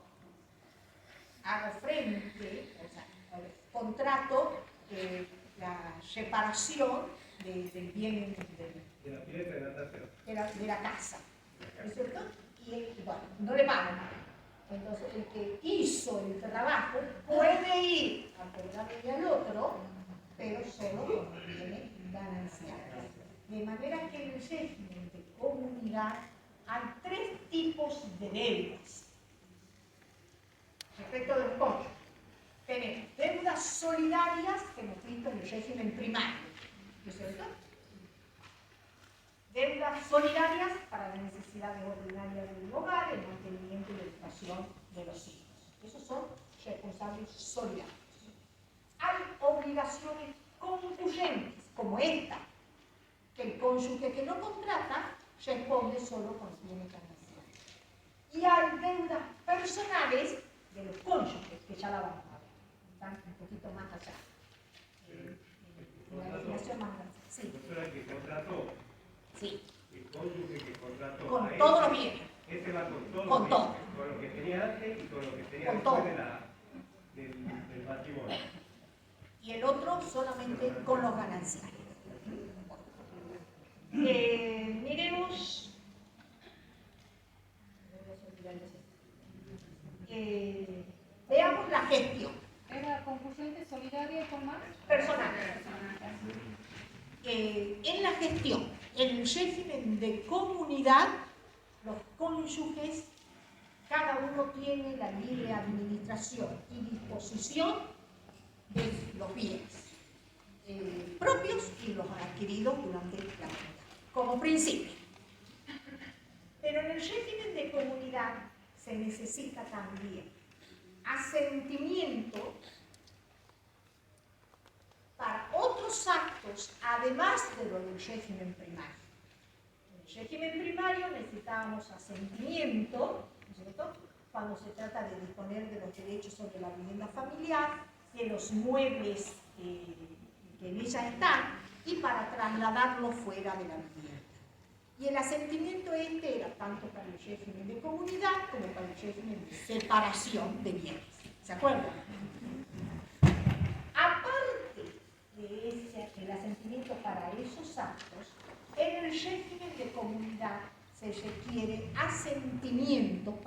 hago frente, o sea, contrato la separación del bien de la pileta de natación. de la casa, ¿no es cierto? Y bueno, no le pagan. Entonces, el que hizo el trabajo puede ir a cobrarle al otro, pero solo con bienes gananciales. De manera que en el régimen de comunidad hay 3 tipos de deudas respecto de los cónyuges. Tenemos deudas solidarias que hemos visto en el régimen primario, ¿no es cierto? Deudas solidarias para las necesidades ordinarias del hogar, el mantenimiento y la educación de los hijos. Esos son responsables solidarios. Hay obligaciones concurrentes, como esta, que el cónyuge que no contrata responde solo con bienes gananciales. Y hay deudas personales de los cónyuges, que ya la vamos a ver, están un poquito más allá. La definición más grande. Sí. Doctora, el que contrató, sí. El cónyuge que contrató con a todos los bienes. Ese va con todos con los todo. bienes, con lo que tenía antes y con lo que tenía con después todo. del matrimonio. Y el otro solamente con los gananciales. Miremos. Veamos la gestión. Era concurrente, solidaria y con más. Personal. En la gestión, en el régimen de comunidad, los cónyuges, cada uno tiene la libre administración y disposición de los bienes propios y los adquiridos durante la vida, como principio. Pero en el régimen de comunidad se necesita también asentimiento para otros actos, además de lo del régimen primario. En el régimen primario necesitábamos asentimiento, ¿no es cierto?, cuando se trata de disponer de los derechos sobre la vivienda familiar, de los muebles que en ella están, y para trasladarlos fuera de la vivienda. Y el asentimiento era tanto para el régimen de comunidad como para el régimen de separación de bienes. ¿Se acuerdan? Aparte el asentimiento para esos actos, en el régimen de comunidad se requiere asentimiento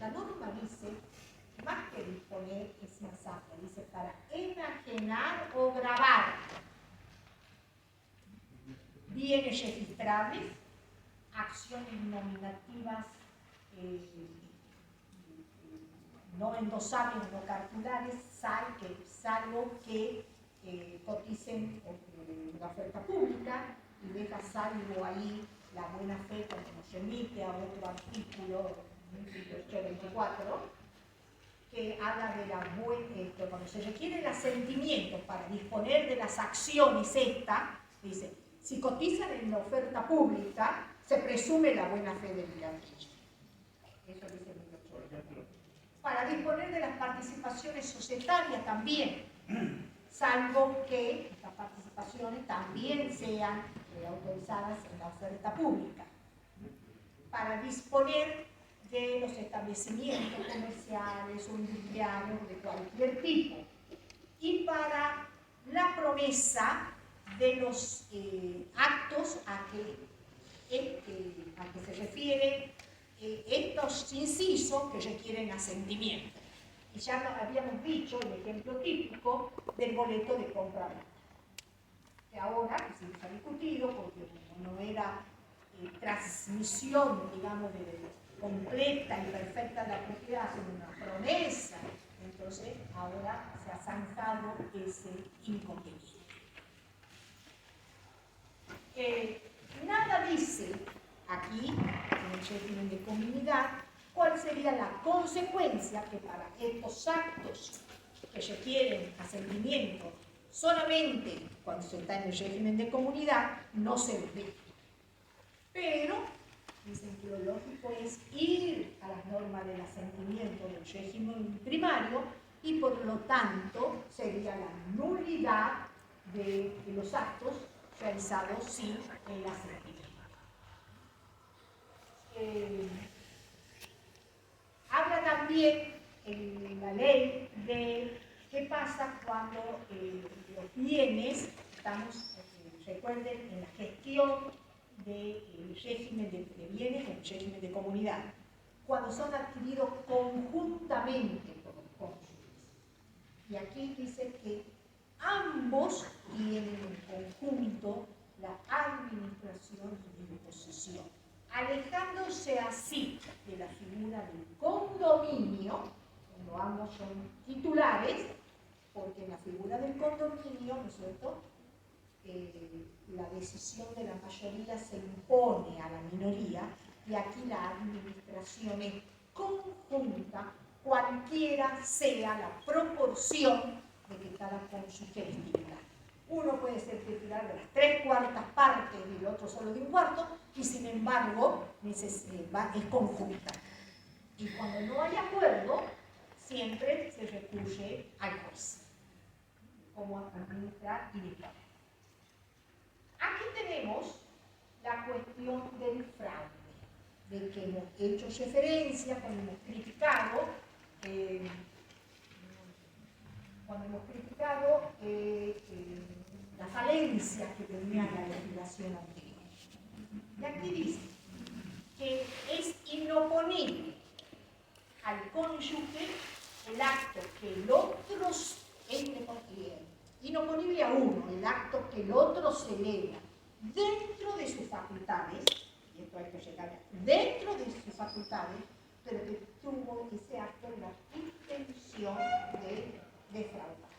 la norma dice, más que disponer, es más amplia, dice para enajenar o grabar bienes registrables, acciones nominativas no endosables, no cartulares, salvo que coticen la oferta pública y deja salvo ahí la buena fe cuando nos remite a otro artículo, 824, que habla de la buena, cuando se requiere el asentimiento para disponer de las acciones dice, si cotizan en la oferta pública, se presume la buena fe del miradillo. Eso dice el 1824. Para disponer de las participaciones societarias también, salvo que estas participaciones también sean autorizadas en la oferta pública. Para disponer de los establecimientos comerciales o industriales de cualquier tipo. Y para la promesa de los actos a que se refieren estos incisos que requieren asentimiento. Y ya habíamos dicho el ejemplo típico del boleto de compra-venta, que ahora se ha discutido porque no era transmisión, digamos, completa y perfecta de la propiedad, sino una promesa. Entonces, ahora se ha zanjado ese inconveniente. Nada dice aquí, en el régimen de comunidad, cuál sería la consecuencia que para estos actos que requieren asentimiento solamente cuando se está en el régimen de comunidad no se ve. Pero dicen que lo lógico es ir a las normas del asentimiento del régimen primario y por lo tanto sería la nulidad de los actos realizados sin el asentimiento. Habla también en la ley de qué pasa cuando los bienes, recuerden, en la gestión del régimen de bienes, el régimen de comunidad, cuando son adquiridos conjuntamente por los cónyuges. Y aquí dice que ambos tienen en conjunto la administración y disposición, alejándose así de la figura del condominio, cuando ambos son titulares, porque en la figura del condominio, ¿no es cierto?, la decisión de la mayoría se impone a la minoría y aquí la administración es conjunta, cualquiera sea la proporción de que cada cónyuge es titular. Uno puede ser titular de las 3/4 partes y el otro solo de 1/4 y sin embargo es conjunta. Y cuando no hay acuerdo, siempre se recurre al juez, cómo administrar y disponer. Aquí tenemos la cuestión del fraude, del que hemos hecho referencia cuando hemos criticado la falencia que tenía la legislación anterior. Y aquí dice que es inoponible al cónyuge el acto que el otro inoponible a uno, el acto que el otro celebra dentro de sus facultades, y esto hay que llegar dentro de sus facultades, pero que tuvo ese acto la intención de defraudar.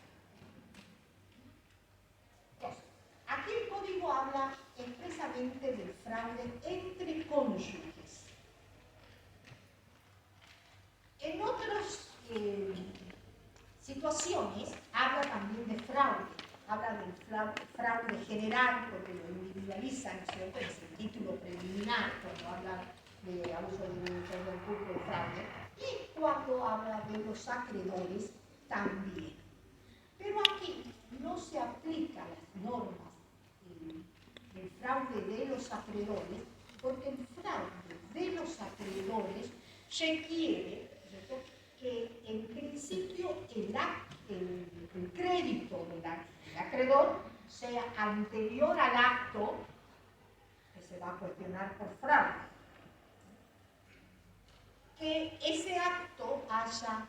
Entonces, aquí el código habla expresamente del fraude entre cónyuges. En otras situaciones habla también de fraude, habla del fraude general, porque lo individualiza, ¿no es cierto?, es el título preliminar, cuando habla de abuso del culto de fraude, y cuando habla de los acreedores también. Pero aquí no se aplican las normas del fraude de los acreedores, porque el fraude de los acreedores requiere, ¿cierto?, que en principio el crédito del acreedor sea anterior al acto que se va a cuestionar por fraude. Que ese acto haya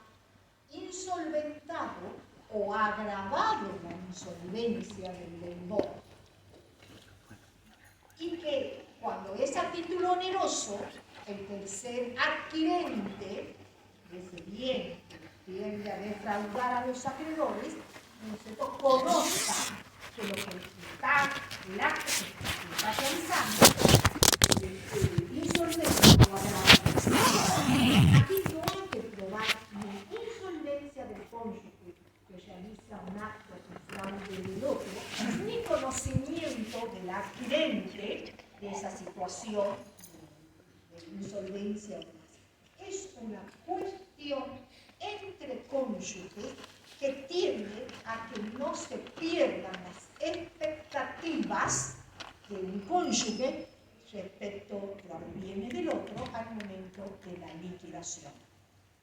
insolventado o agravado la insolvencia del deudor. Y que cuando es a título oneroso, el tercer adquirente de ese bien que tiende a defraudar a los acreedores, conozca que lo que está, el acto que está realizando, insolvencia o agravación. Aquí no hay que probar ni insolvencia del cónyuge que realiza un acto de fraude del otro, ni conocimiento del adquirente de esa situación de insolvencia o demás. Es una cuestión entre cónyuges que tiende a que no se pierdan las expectativas de un cónyuge respecto a los bienes del otro al momento de la liquidación.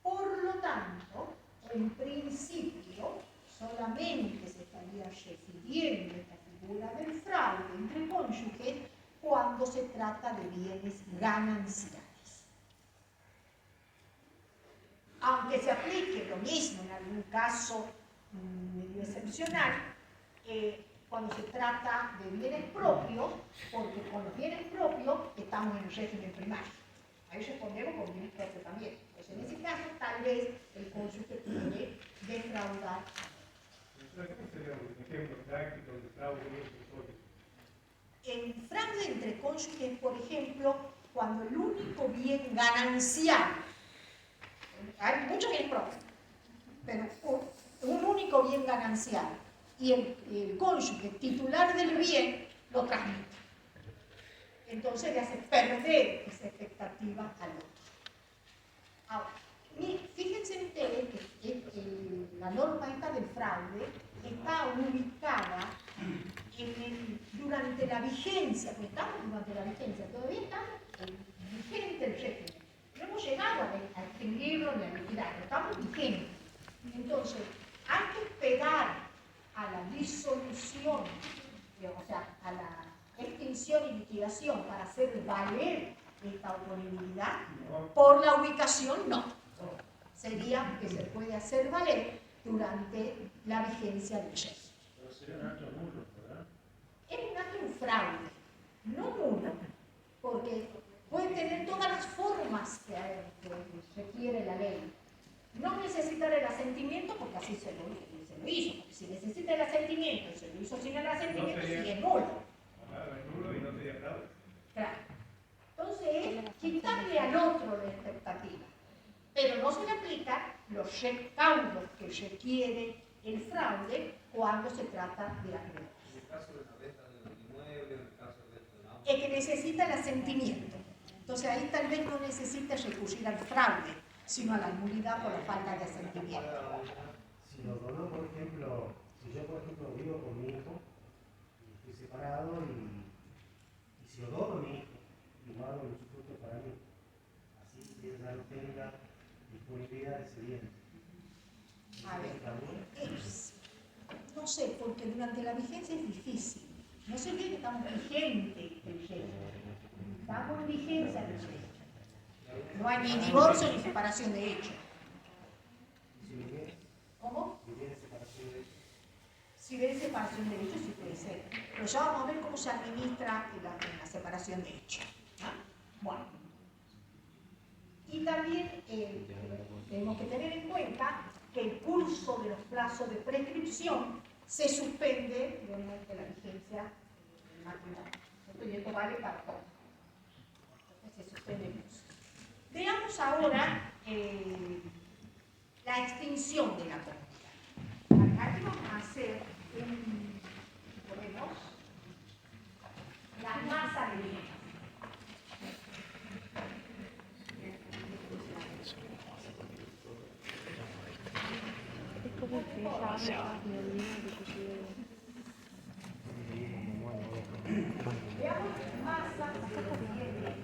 Por lo tanto, en principio, solamente se estaría refiriendo a esta figura del fraude entre cónyuges cuando se trata de bienes gananciales. Aunque se aplique lo mismo en algún caso medio excepcional, cuando se trata de bienes propios, porque con los bienes propios estamos en el régimen primario. Ahí respondemos con bienes propios también. Pues en ese caso, tal vez el cónyuge puede defraudar. ¿Cuál sería un ejemplo práctico de fraude entre cónyuges? En fraude entre cónyuges, por ejemplo, cuando el único bien ganancial, hay muchos bienes propios, pero un único bien ganancial y el cónyuge titular del bien lo transmite. Entonces le hace perder esa expectativa al otro. Ahora, fíjense ustedes que la norma esta del fraude está ubicada durante la vigencia, porque estamos durante la vigencia, todavía estamos vigente el régimen. No hemos llegado a extinguirlo ni a liquidarlo, estamos vigentes. Entonces, hay que esperar a la disolución, o sea, a la extinción y liquidación para hacer valer esta oponibilidad. Por la ubicación, no. Sería que se puede hacer valer durante la vigencia del régimen. Pero sería un acto nulo, ¿verdad? Es un acto de fraude, no nulo, porque puede tener todas las formas que requiere la ley. No necesitar el asentimiento porque así se lo hizo. Porque si necesita el asentimiento y se lo hizo sin el asentimiento, sí es nulo. Es nulo y no sería fraude. Claro. Entonces es quitarle al otro la expectativa. Pero no se le aplica los recaudos que requiere el fraude cuando se trata de acreedores. En el caso de la venta del inmueble, en el caso del auto. Es que necesita el asentimiento. Entonces ahí tal vez no necesita recurrir al fraude, sino a la nulidad por la falta de asentimiento. Si lo dono, por ejemplo, si yo por ejemplo vivo con mi hijo, y estoy separado y si lo dono a mi hijo, y lo hago en usufructo para mí, así que él ya no tenga disponibilidad de ese bien. A ver, no sé, porque durante la vigencia es difícil. No sé bien que estamos vigentes del régimen. Estamos en vigencia del régimen. No hay ni divorcio ni separación de hecho. ¿Cómo? Si viene separación de hecho, sí puede ser. Pero ya vamos a ver cómo se administra la separación de hecho. ¿Ah? Bueno. Y también tenemos que tener en cuenta que el curso de los plazos de prescripción se suspende durante la vigencia matrimonio. Y esto vale para todo. Entonces se suspende el curso. Veamos ahora la extinción de la comunidad. Aquí vamos a hacer ponemos la masa de bienes. Veamos masa de bienes.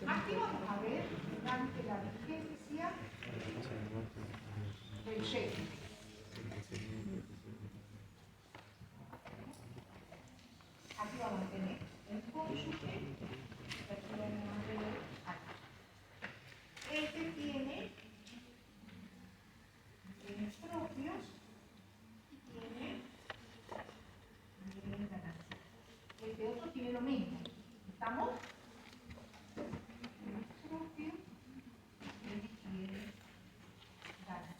Aquí vamos a ver durante la vigencia del régimen. Aquí vamos a tener el cónyuge, aquí vamos a tener aquí. Este tiene bienes propios y tiene bienes gananciales. Este otro tiene lo mismo. ¿Estamos? Bienes propios y tiene gananciales.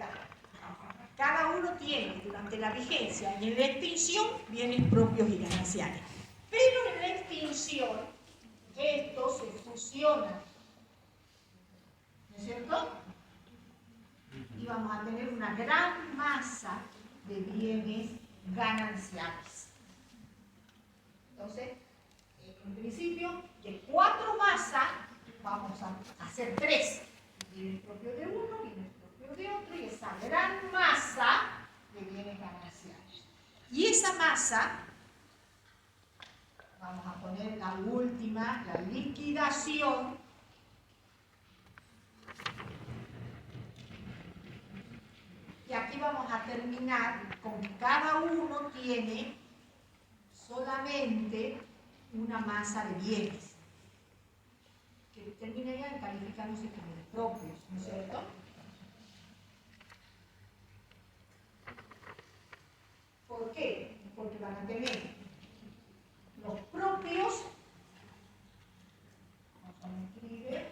está. Cada uno tiene durante la vigencia y en la extinción bienes propios y gananciales. Pero en la extinción, estos se fusionan, ¿no es cierto? Y vamos a tener una gran masa de bienes gananciales. Entonces, en principio, de 4 masas, vamos a hacer 3. Bienes propios de uno, bienes propios de otro, y esa gran masa de bienes gananciales. Y esa masa, vamos a poner la última, la liquidación. Y aquí vamos a terminar con que cada uno tiene solamente una masa de bienes, que terminarían calificándose como propios, ¿no es cierto? ¿Por qué? Porque van a tener los propios, vamos a escribir,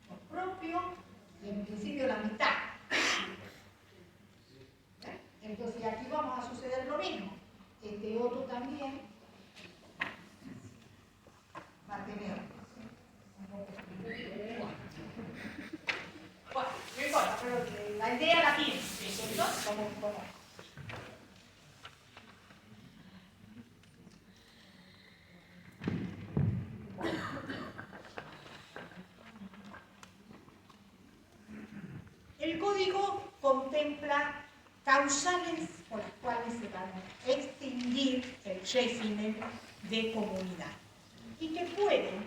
los propios, y en principio la mitad. Entonces aquí vamos a suceder lo mismo. Este otro también va a tener. Bueno, no importa, pero la idea la tiene, ¿cierto? Como. El código contempla causales por las cuales se van a extinguir el régimen de comunidad y que pueden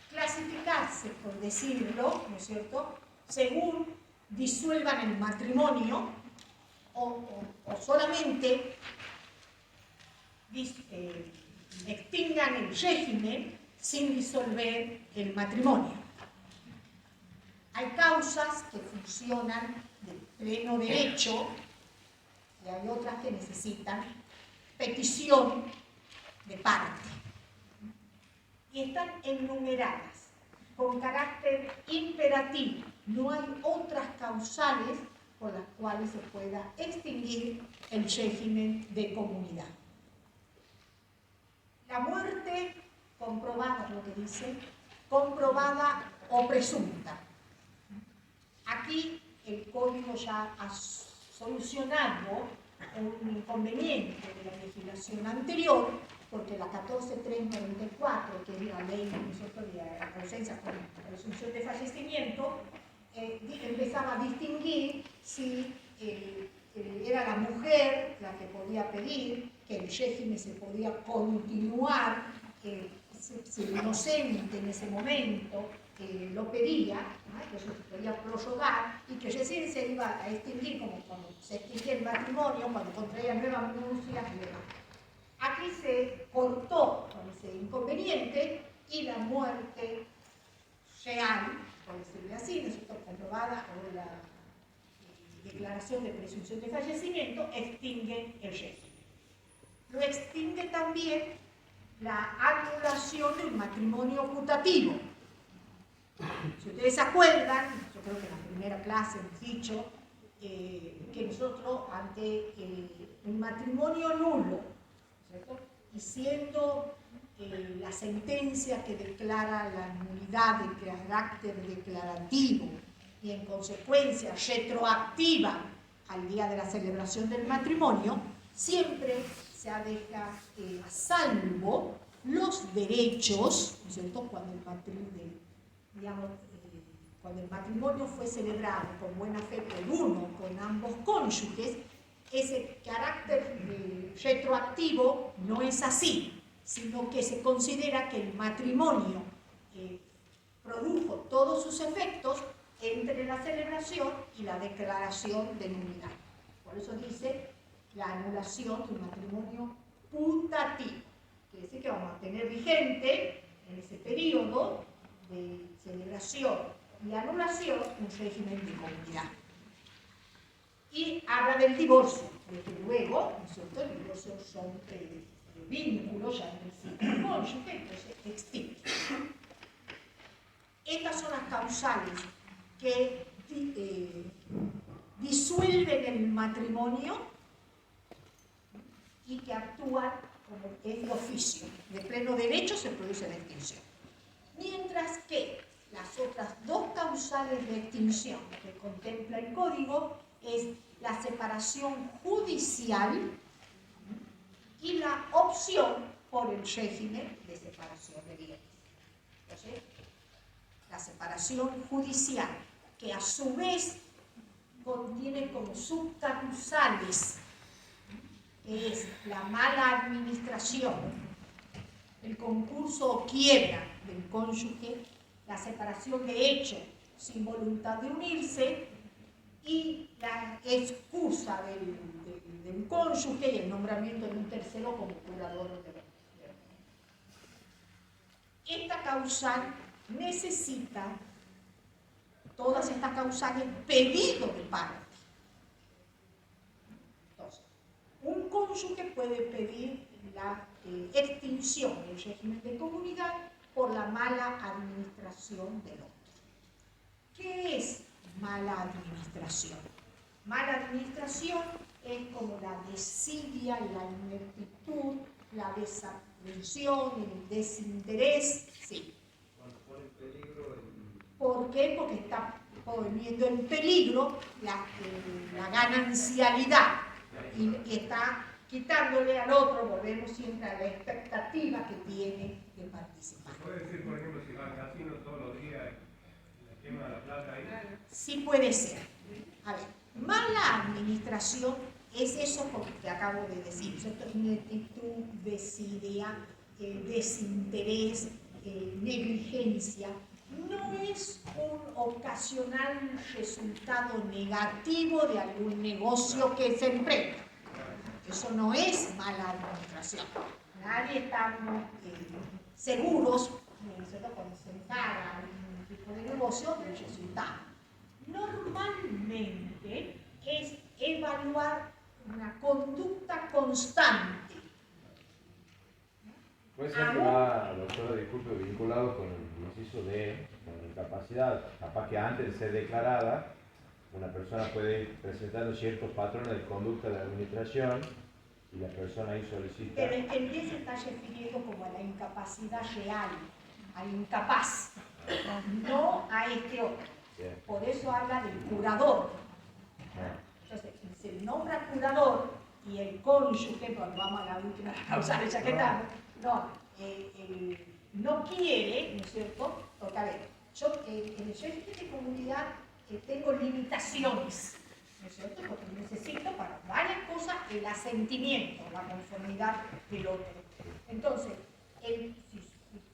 clasificarse, por decirlo, ¿no es cierto?, según disuelvan el matrimonio o solamente extingan el régimen sin disolver el matrimonio. Hay causas que funcionan de pleno derecho y hay otras que necesitan petición de parte. Y están enumeradas con carácter imperativo. No hay otras causales por las cuales se pueda extinguir el régimen de comunidad. La muerte comprobada, lo que dice, comprobada o presunta. Aquí el código ya ha solucionado un inconveniente de la legislación anterior, porque la 14.394, que es la ley de ausencia con presunción de fallecimiento, empezaba a distinguir si era la mujer la que podía pedir que el régimen se podía continuar, si el inocente en ese momento lo pedía, ¿no?, que eso se podía prorrogar y que recién se iba a extinguir, como cuando se extinguía el matrimonio, cuando contraía nuevas nupcias y demás. Aquí se cortó con ese inconveniente y la muerte real, por decirlo así, ¿no es cierto?, comprobada o la declaración de presunción de fallecimiento, extingue el régimen. Lo extingue también la anulación del matrimonio putativo. Si ustedes se acuerdan, yo creo que en la primera clase hemos dicho que nosotros ante el matrimonio nulo, ¿cierto?, y siendo la sentencia que declara la nulidad de carácter declarativo y en consecuencia retroactiva al día de la celebración del matrimonio, siempre se deja a salvo los derechos, ¿no es cierto?, cuando el matrimonio fue celebrado con buena fe por uno, con ambos cónyuges, ese carácter retroactivo no es así, sino que se considera que el matrimonio produjo todos sus efectos entre la celebración y la declaración de nulidad. Por eso dice la anulación de un matrimonio putativo. Quiere decir que vamos a tener vigente en ese periodo de celebración y anulación un régimen de comunidad. Y habla del divorcio, desde luego, ¿no es cierto?, el divorcio son vínculos ya en el ciclo cónyuge, entonces extingue. Estas son las causales que disuelven el matrimonio y que actúan como es de oficio. De pleno derecho se produce la extinción. Mientras que las otras dos causales de extinción que contempla el Código es la separación judicial y la opción por el régimen de separación de bienes. Entonces, la separación judicial, que a su vez contiene como subcausales, que es la mala administración, el concurso o quiebra del cónyuge, la separación de hecho sin voluntad de unirse y la excusa del cónyuge y el nombramiento de un tercero como curador de la. Esta causal necesita, todas estas causales, pedido de parte. Entonces, un cónyuge puede pedir la extinción del régimen de comunidad por la mala administración del otro. ¿Qué es mala administración? Mala administración es como la desidia, la ineptitud, la desaprensión, el desinterés, sí. Cuando pone en peligro ¿Por qué? Porque está poniendo en peligro la ganancialidad y está quitándole al otro, volvemos siempre a la expectativa que tiene de participar. ¿Puede decir, por ejemplo, si va al casino todos los días y le quema la plata ahí? Sí puede ser. A ver, mala administración es eso que acabo de decir, ¿cierto? Ineptitud, desidia, desinterés, negligencia. No es un ocasional resultado negativo de algún negocio que se emprenda. Eso no es mala administración. Nadie estamos seguros, ¿cierto?, cuando se encara un tipo de negocio del resultado. Normalmente es evaluar una conducta constante. Puede ser que va, doctora, disculpe, vinculado con el inciso D, con la incapacidad. Capaz que antes de ser declarada, una persona puede ir presentando ciertos patrones de conducta de la administración y la persona ahí solicita. Pero el D se está refiriendo como a la incapacidad real, al incapaz, no a este otro. Bien. Por eso habla del curador. Entonces, se nombra curador y el cónyuge, cuando vamos a la última causal ya que estamos, no quiere, ¿no es cierto? Porque, a ver, yo en el régimen de comunidad tengo limitaciones, ¿no es cierto? Porque necesito para varias cosas el asentimiento, la conformidad del otro. Entonces, si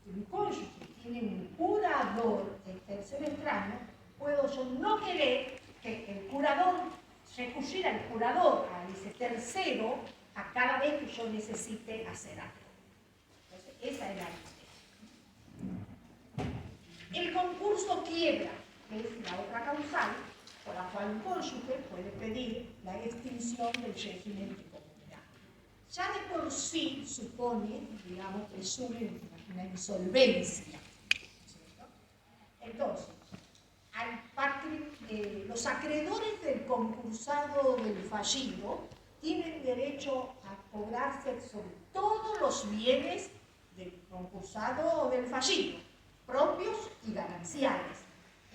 un cónyuge tiene un curador, el tercero extraño, puedo yo no querer que el curador, recurrir al curador, a ese tercero, a cada vez que yo necesite hacer algo. Entonces, esa es la idea. El concurso quiebra, que es la otra causal, por la cual un cónyuge puede pedir la extinción del régimen de comunidad. Ya de por sí supone, digamos, presume una insolvencia, ¿cierto? Entonces, los acreedores del concursado del fallido tienen derecho a cobrarse sobre todos los bienes del concursado o del fallido, propios y gananciales.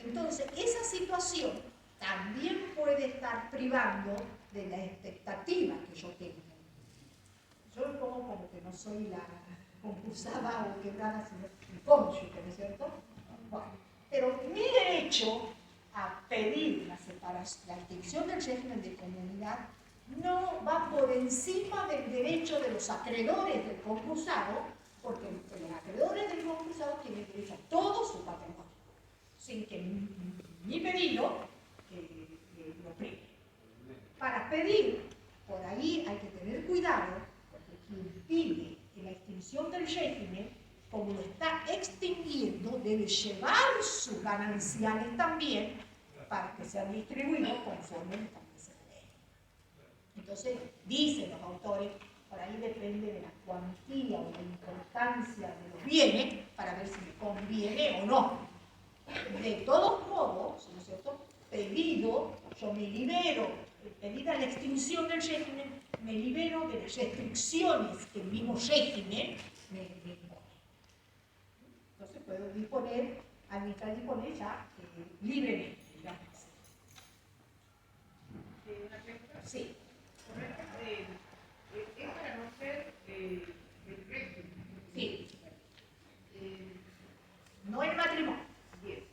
Entonces, esa situación también puede estar privando de la expectativa que yo tengo. Yo me pongo como que no soy la concursada o quebrada, sino el cónyuge, ¿no es cierto? Bueno, pero mi derecho a pedir la extinción del régimen de comunidad no va por encima del derecho de los acreedores del concursado, porque los acreedores del concursado tienen derecho a todo su patrimonio, sin que mi pedido lo prive. Para pedir, por ahí hay que tener cuidado, porque quien pide la extinción del régimen, como lo está extinguiendo, debe llevar sus gananciales también para que sean distribuidos conforme establece la ley. Entonces, dicen los autores, por ahí depende de la cuantía o la importancia de los bienes para ver si me conviene o no. De todos modos, ¿no es cierto?, pedido, yo me libero, pedida la extinción del régimen, me libero de las restricciones que el mismo régimen me impone. Entonces puedo disponer, administrar y disponer ya libremente, digamos. Una pregunta. Sí. Es para no ser el régimen. Sí. No el matrimonio. Bien.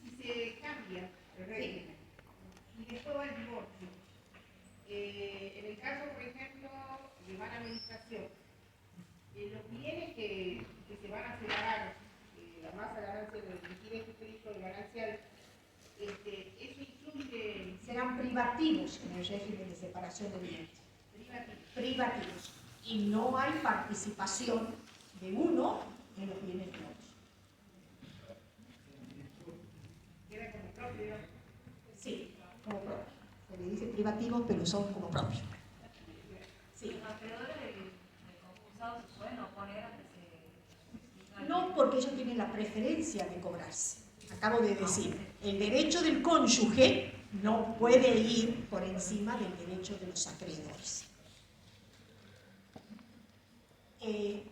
Si se cambia el régimen y después va el divorcio, en el caso, por ejemplo, de mala administración, los bienes que se van a separar, la masa de ganancia del liquidez que usted dijo, el ganancial, eso incluye... Serán privativos en el régimen de separación de bienes. Privativos. Y no hay participación de uno en los bienes de otro. ¿Queda como propio? Sí, como propio. Se le dice privativos, pero son como propios. Sí. ¿Los acreedores del concursado se pueden oponer a que se... No, porque ellos tienen la preferencia de cobrarse. Acabo de decir, el derecho del cónyuge no puede ir por encima del derecho de los acreedores.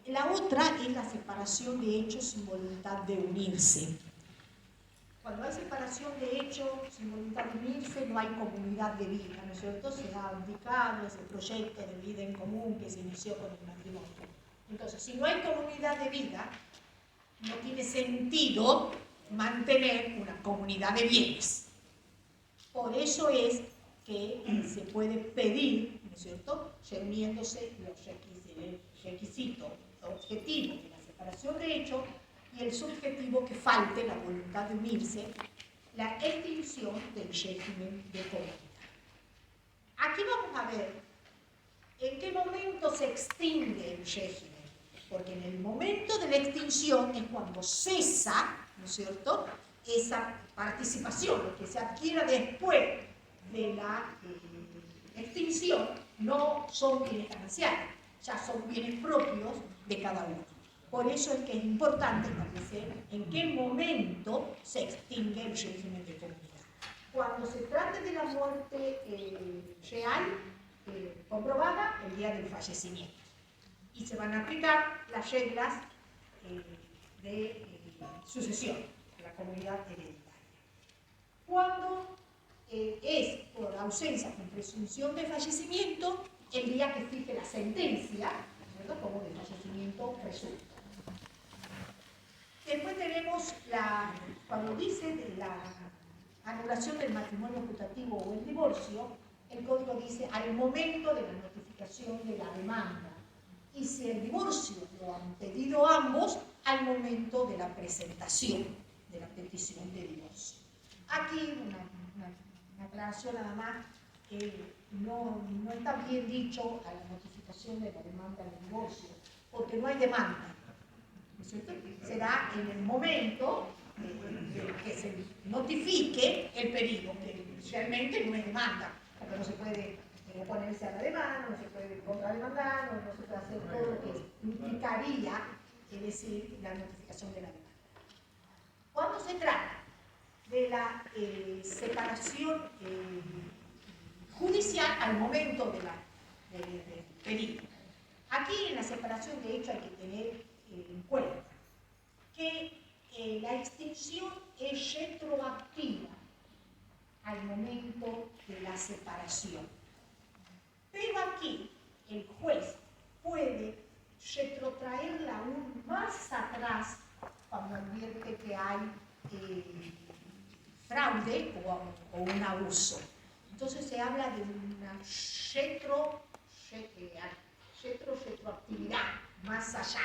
La otra es la separación de hechos sin voluntad de unirse. Cuando hay separación de hechos sin voluntad de unirse, no hay comunidad de vida, ¿no es cierto? Se ha indicado ese proyecto de vida en común que se inició con el matrimonio. Entonces, si no hay comunidad de vida, no tiene sentido mantener una comunidad de bienes. Por eso es que se puede pedir, ¿no es cierto?, reuniéndose los requisitos objetivos de la separación de hechos y el subjetivo que falte la voluntad de unirse, la extinción del régimen de comunidad. Aquí vamos a ver en qué momento se extingue el régimen, porque en el momento de la extinción es cuando cesa, ¿no es cierto?, esa participación, lo que se adquiera después de la extinción no son bienes gananciales, ya son bienes propios de cada uno. Por eso es que es importante establecer en qué momento se extingue el régimen de comunidad. Cuando se trate de la muerte real, comprobada, el día del fallecimiento. Y se van a aplicar las reglas de sucesión de la comunidad hereditaria. Cuando es por ausencia con presunción de fallecimiento, el día que fije la sentencia, ¿cierto?, como de fallecimiento presunto. Después tenemos cuando dice de la anulación del matrimonio putativo o el divorcio, el código dice al momento de la notificación de la demanda. Y si el divorcio lo han pedido ambos, al momento de la presentación de la petición de divorcio. Aquí una aclaración nada más, no está bien dicho a la notificación de la demanda de divorcio, porque no hay demanda. ¿No es cierto? Será en el momento que se notifique el pedido, que realmente no es demanda, porque no se puede oponerse a la demanda, no se puede contrademandar, no se puede hacer todo lo que implicaría, es decir, la notificación de la demanda. Cuando se trata de la separación judicial al momento del pedido, aquí en la separación de hecho hay que tener en cuenta que la extinción es retroactiva al momento de la separación. Pero aquí el juez puede retrotraerla aún más atrás cuando advierte que hay fraude o un abuso. Entonces se habla de una retroactividad más allá.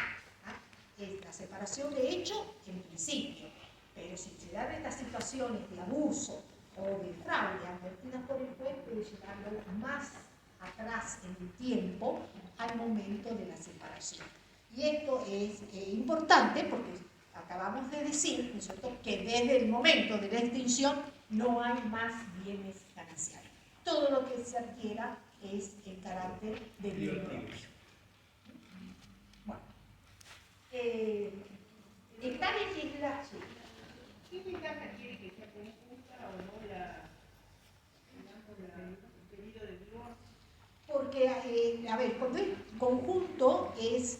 Es la separación de hecho en principio, pero si se dan estas situaciones de abuso o de fraude advertidas por el juez, puede llevarlo más atrás en el tiempo al momento de la separación. Y esto es importante porque acabamos de decir, ¿no es cierto?, que desde el momento de la extinción no hay más bienes gananciales. Todo lo que se adquiera es el carácter de bien propio. Bueno, esta legislación. ¿Qué ventaja tiene que sea conjunta o no la porque, a ver, cuando es conjunto es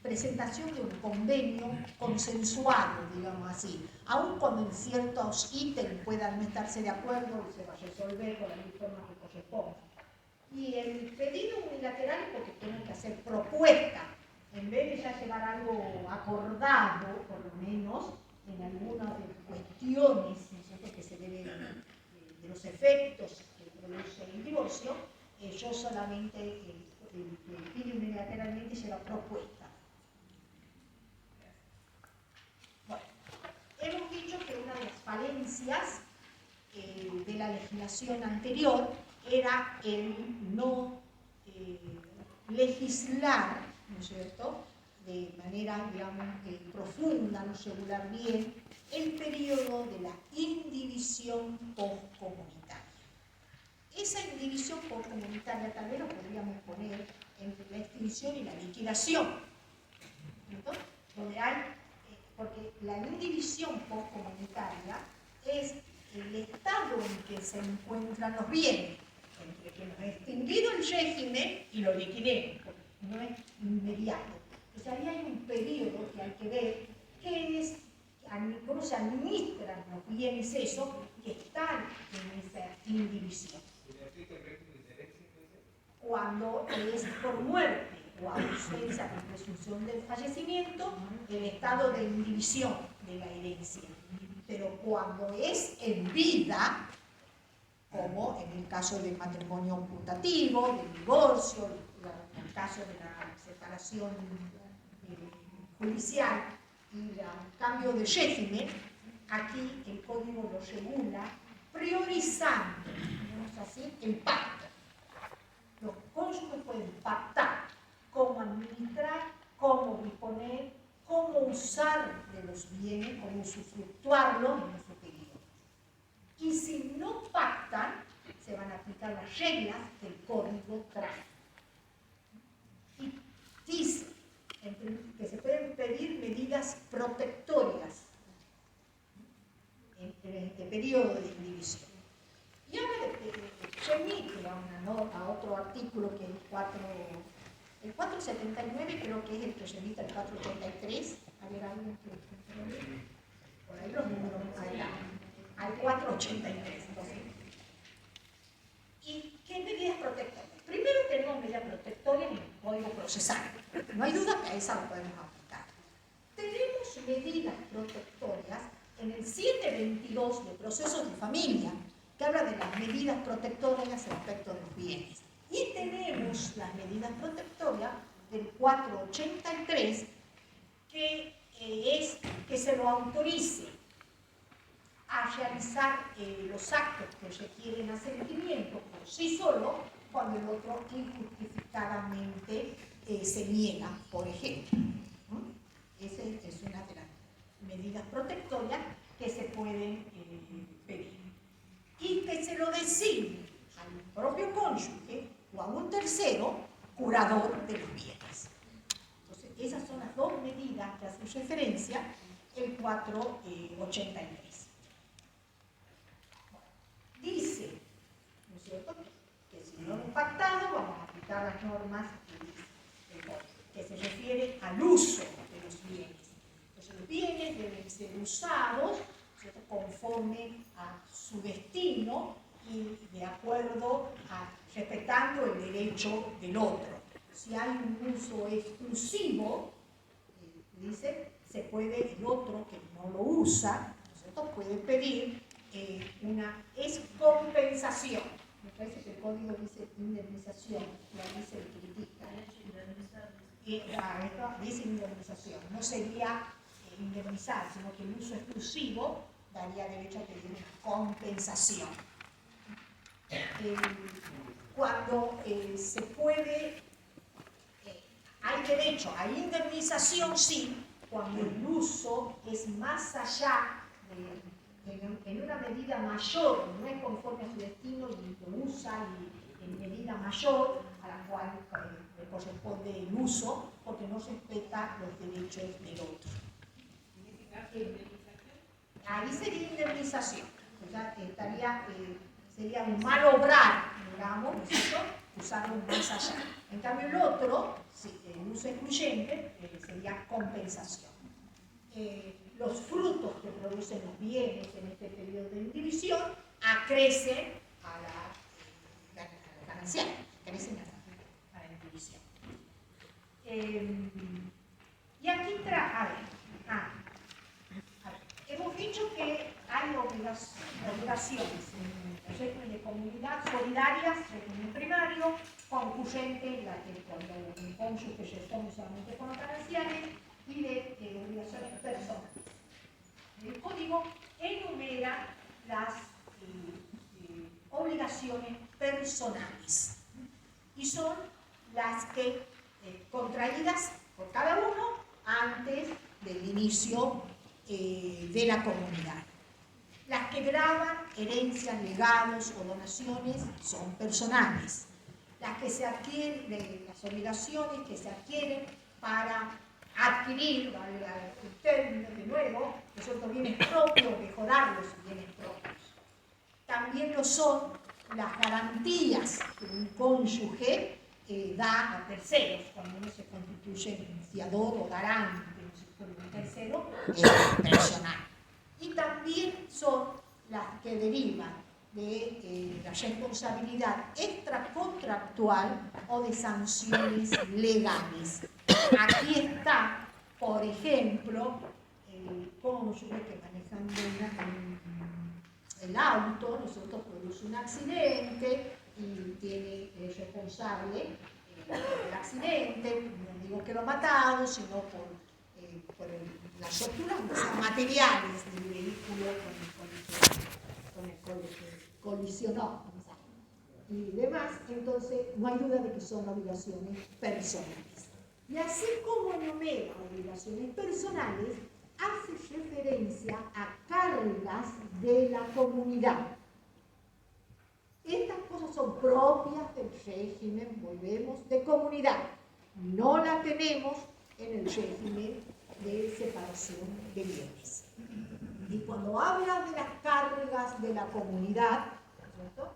presentación de un convenio consensuado, digamos así, aun cuando en ciertos ítems puedan no estarse de acuerdo y se va a resolver con la forma que corresponda. Y el pedido unilateral es porque tienen que hacer propuesta, en vez de ya llevar algo acordado, por lo menos, en algunas cuestiones, ¿no es cierto?, que se deben de los efectos que produce el divorcio, yo solamente el pido unilateralmente lleva propuesta. Bueno, hemos dicho que una de las falencias de la legislación anterior era el no legislar, ¿no es cierto?, de manera, digamos, profunda, no regular bien, el periodo de la indivisión postcomunitaria. Esa indivisión postcomunitaria tal vez lo podríamos poner entre la extinción y la liquidación, ¿no? Donde hay, porque la indivisión postcomunitaria es el estado en que se encuentran los bienes, entre que nos ha extinguido el régimen y lo liquidemos, porque no es inmediato. Entonces ahí hay un periodo que hay que ver qué es, cómo se administran los bienes esos que están en esa indivisión. Cuando es por muerte o ausencia de presunción del fallecimiento, el estado de indivisión de la herencia. Pero cuando es en vida, como en el caso del matrimonio putativo, del divorcio, en el caso de la separación judicial y el cambio de régimen, aquí el código lo regula priorizando, digamos así, el pacto. Los cónyuges pueden pactar cómo administrar, cómo disponer, cómo usar de los bienes, cómo usufructuarlos en ese periodo. Y si no pactan, se van a aplicar las reglas del código trae. Y dice que se pueden pedir medidas protectorias en este periodo de indivisión. Y ahora remite a otro artículo que es el 479, creo que es el que remite al 483. A ver, alguien que por ahí los números, al 483. Entonces. ¿Y qué medidas protectorias? Primero tenemos medidas protectorias en el Código Procesal. No hay duda que a esa lo podemos aplicar. Tenemos medidas protectorias en el 722 de Procesos de Familia, que habla de las medidas protectorias respecto de los bienes. Y tenemos las medidas protectorias del 483, que es que se lo autorice a realizar los actos que requieren asentimiento por sí solo, cuando el otro injustificadamente se niega, por ejemplo. Esa es una de las medidas protectorias que se pueden pedir. Y que se lo designe al propio cónyuge o a un tercero curador de los bienes. Entonces, esas son las dos medidas que hace referencia el 483. Dice, ¿no es cierto?, que si no hemos pactado, vamos a aplicar las normas que se refiere al uso de los bienes. Entonces, los bienes deben ser usados, ¿cierto?, conforme a su destino y de acuerdo a respetando el derecho del otro. Si hay un uso exclusivo, dice, se puede, el otro que no lo usa, ¿no es cierto?, puede pedir una compensación. Me parece que el código dice indemnización, la dice el critica. Dice indemnización, no sería indemnizar, sino que el uso exclusivo daría derecho a pedir una compensación. Cuando se puede, hay derecho a indemnización, sí, cuando el uso es más allá en una medida mayor, no es conforme a su destino y lo usa en medida mayor a la cual le corresponde el uso, porque no respeta los derechos del otro. Ahí sería indemnización, o sea, sería un mal obrar, digamos, ¿no es cierto?, usaron más allá. En cambio, el otro, sí, el uso excluyente, sería compensación. Los frutos que producen los bienes en este periodo de indivisión acrecen a la ganancia, crecen a la indivisión. Y aquí hemos dicho que hay obligaciones en el régimen de comunidad solidarias, régimen primario, concluyente, la que cuando un cónyuge responde solamente con los gananciales, y de obligaciones personales. El código enumera las obligaciones personales y son las que contraídas por cada uno antes del inicio de la comunidad. Las que gravan herencias, legados o donaciones son personales. Las que se adquieren, las obligaciones que se adquieren para adquirir, valga el término de nuevo, que son los bienes propios, mejorar los bienes propios. También lo son las garantías que un cónyuge da a terceros, cuando uno se constituye en fiador o garante por un tercero personal. Y también son las que derivan de la responsabilidad extracontractual o de sanciones legales. Aquí está, por ejemplo, el cónyuge que manejando el auto, nosotros produce un accidente y tiene el responsable del accidente, no digo que lo ha matado, sino por las roturas materiales del vehículo con el que colisionó y demás, entonces no hay duda de que son obligaciones personales. Y así como enumera obligaciones personales, hace referencia a cargas de la comunidad. Estas cosas son propias del régimen, volvemos, de comunidad. No la tenemos en el régimen de separación de bienes. Y cuando habla de las cargas de la comunidad, ¿cierto?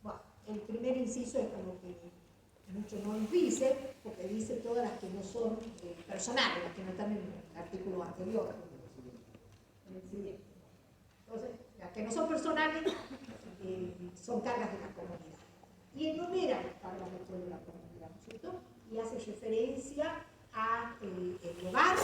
Bueno, el primer inciso es como que mucho no nos dice, porque dice todas las que no son personales, las que no están en el artículo anterior, en el siguiente. Entonces, las que no son personales son cargas de la comunidad. Y enumera las cargas de la comunidad, ¿no es cierto? Y hace referencia a el hogar,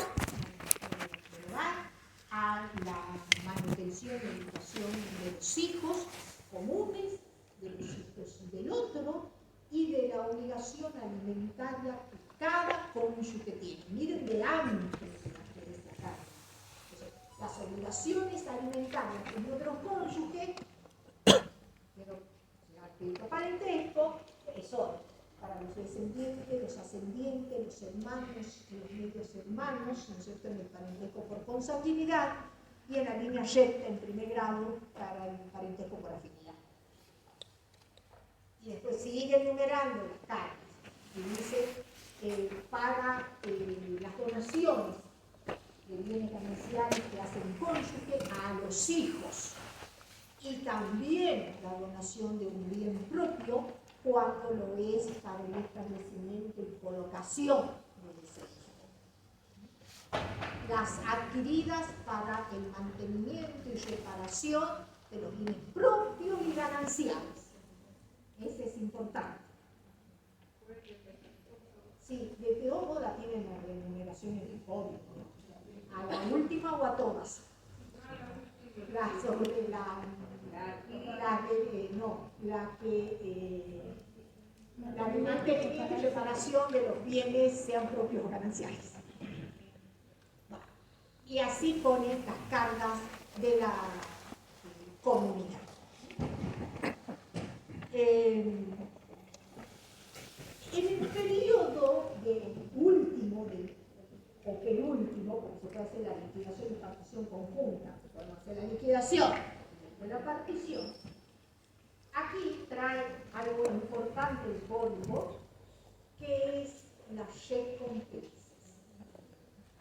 a la manutención y educación de los hijos comunes, de los hijos del otro, y de la obligación alimentaria que cada cónyuge tiene. Miren de antes de destacar. Las obligaciones alimentarias de otro cónyuge, pero el parentesco, son para los descendientes, los ascendientes, los hermanos y los medios hermanos, ¿no es cierto?, en el parentesco por consanguinidad, y en la línea recta en primer grado para el parentesco por afinidad. Y después sigue enumerando las cargas y dice para las donaciones de bienes gananciales que hace un cónyuge a los hijos, y también la donación de un bien propio cuando lo es para el establecimiento y colocación de ese hijo. Las adquiridas para el mantenimiento y reparación de los bienes propios y gananciales. Ese es importante. Sí, desde ojo la tienen las remuneraciones del código, ¿no? A la última o a todas. La de mantenimiento y reparación de los bienes sean propios o gananciales. Bueno, y así ponen las cargas de la comunidad. En el periodo último, o penúltimo, porque se puede hacer la liquidación y partición conjunta, se puede hacer la liquidación de la partición, aquí trae algo importante el código, que es las recompensas.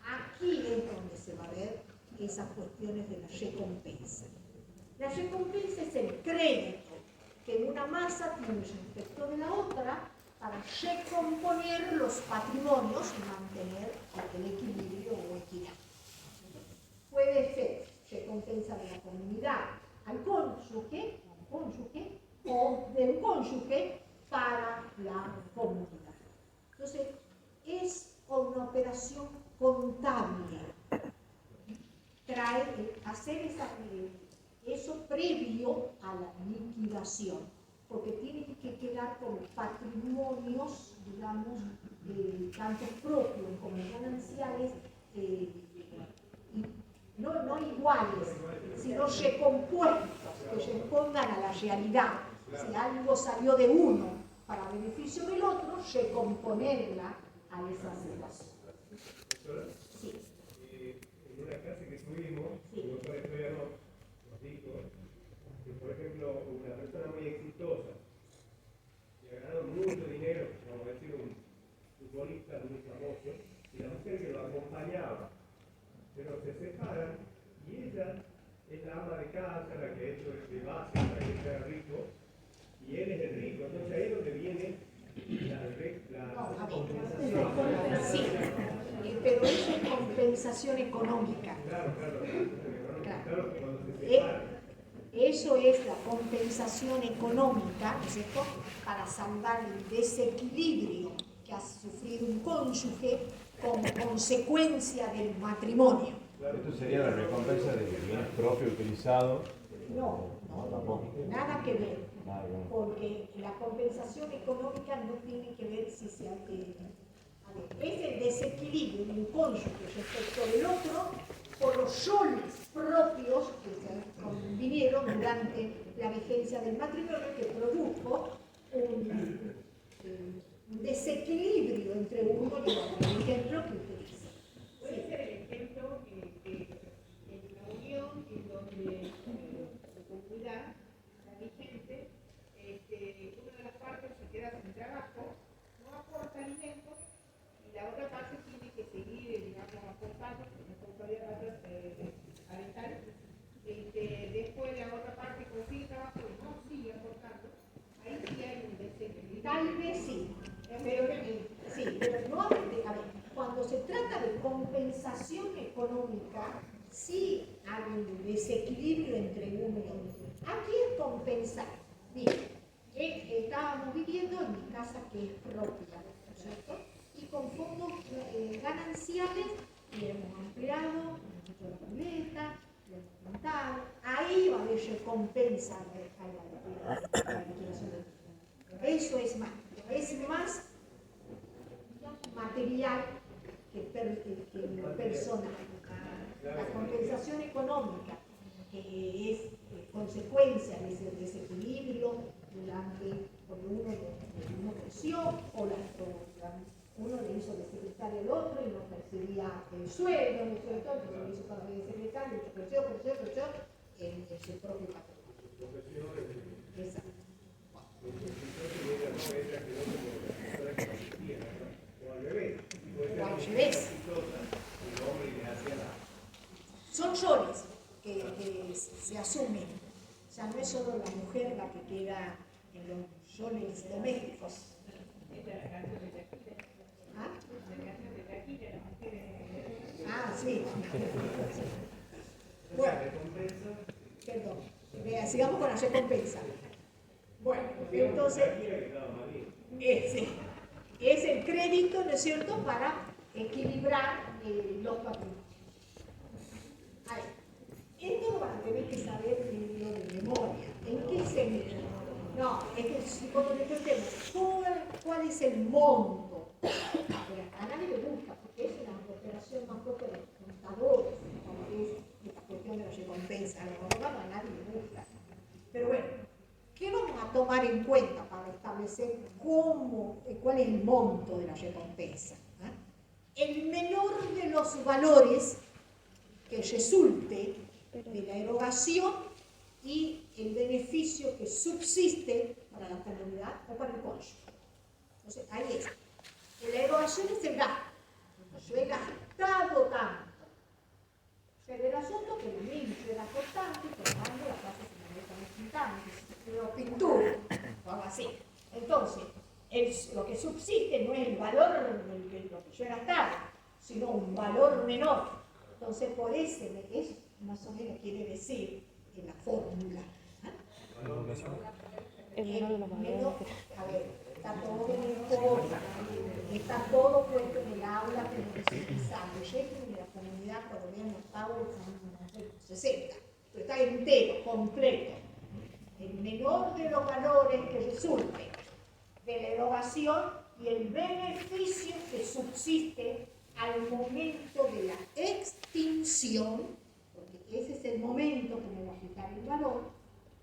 Aquí es donde se va a ver esas cuestiones de la recompensa. La recompensa es el crédito que una masa tiene respecto de la otra para recomponer los patrimonios y mantener el equilibrio o equidad. Puede ser recompensa de la comunidad al cónyuge o del cónyuge para la comunidad. Entonces, es una operación contable. Hacer eso previo a la liquidación, porque tienen que quedar como patrimonios, digamos, tanto propios como gananciales, no iguales, sino recompuestos, que respondan a la realidad. Si algo salió de uno para beneficio del otro, recomponerla a esa situación. Sí. En una clase que tuvimos, el doctor Estrella nos dijo que, por ejemplo, una persona muy exitosa que ha ganado mucho dinero, vamos a decir un futbolista muy famoso, y la mujer que lo acompañaba, pero se separan y ella es la ama de casa, la que ha hecho de base para que sea rico, y él es el rico. Entonces ahí es donde viene la compensación. Sí, pero eso es compensación económica. Claro. Claro. Eso es la compensación económica, ¿no es cierto?, para salvar el desequilibrio que ha sufrido un cónyuge como consecuencia del matrimonio. Esto sería la recompensa de bienes propios utilizados. No, tampoco. Nada que ver, porque la compensación económica no tiene que ver si se es el desequilibrio de un cónyuge respecto del otro por los roles propios que se convinieron durante la vigencia del matrimonio, que produjo un desequilibrio entre uno y otro. El ejemplo que utiliza. Puede ser el ejemplo en la unión en donde la comunidad, la vigente, una de las partes se queda sin trabajo, no aporta alimentos, y la otra parte tiene que seguir, digamos, aportando, responsabilidad parental. Después la otra parte consigue trabajo y no sigue aportando, ahí sí hay un desequilibrio. Tal vez sí, pero no, a ver, cuando se trata de compensación económica, sí hay un desequilibrio entre uno y otro. Aquí es compensar. Miren, estábamos viviendo en mi casa que es propia, ¿no es cierto? Y con fondos gananciales le hemos ampliado, hemos hecho la pileta, le hemos pintado. Ahí va a haber recompensa a la liquidación del dinero. Eso es más material que personal. La compensación económica, que es consecuencia de ese desequilibrio porque uno creció o uno le hizo de secretario al otro y no recibía el sueldo, ¿no es cierto? Entonces lo hizo para de secretario, creció en su propio patrimonio. Exacto. O al revés. Son roles que se asumen. Ya no es solo la mujer la que queda en los roles domésticos. ¿Ah? Sí. Bueno, perdón. Sigamos con la recompensa. Bueno, entonces es el crédito, ¿no es cierto?, para equilibrar los patrimonios. A ver, esto lo van a tener que saber de memoria. ¿En qué sentido? No, es que si cuando le preguntemos cuál es el monto, a nadie le gusta, porque es una operación más propia de los contadores, como es esta cuestión de la recompensa. A los abogados a nadie le gusta. Pero bueno, ¿qué vamos a tomar en cuenta para establecer cuál es el monto de la recompensa? El menor de los valores que resulte de la erogación y el beneficio que subsiste para la comunidad o para el cónyuge. Entonces, ahí es. La erogación es el gasto. Yo he gastado tanto. Pero el asunto que también yo he gastado tanto, por tanto, la casa se me está pintando, pero pintura. así. Entonces, lo que subsiste no es el valor de lo que yo he gastado, sino un valor menor. Entonces, por eso es más o menos quiere decir en la fórmula. A ver, está todo en el foro, está todo puesto en el aula, pero no se pensando. Lleguen de la comunidad cuando vean los pagos, 60, pero está entero, completo. El menor de los valores que resulte de la erogación y el beneficio que subsiste al momento de la extinción, porque ese es el momento que me va a aplicar el valor,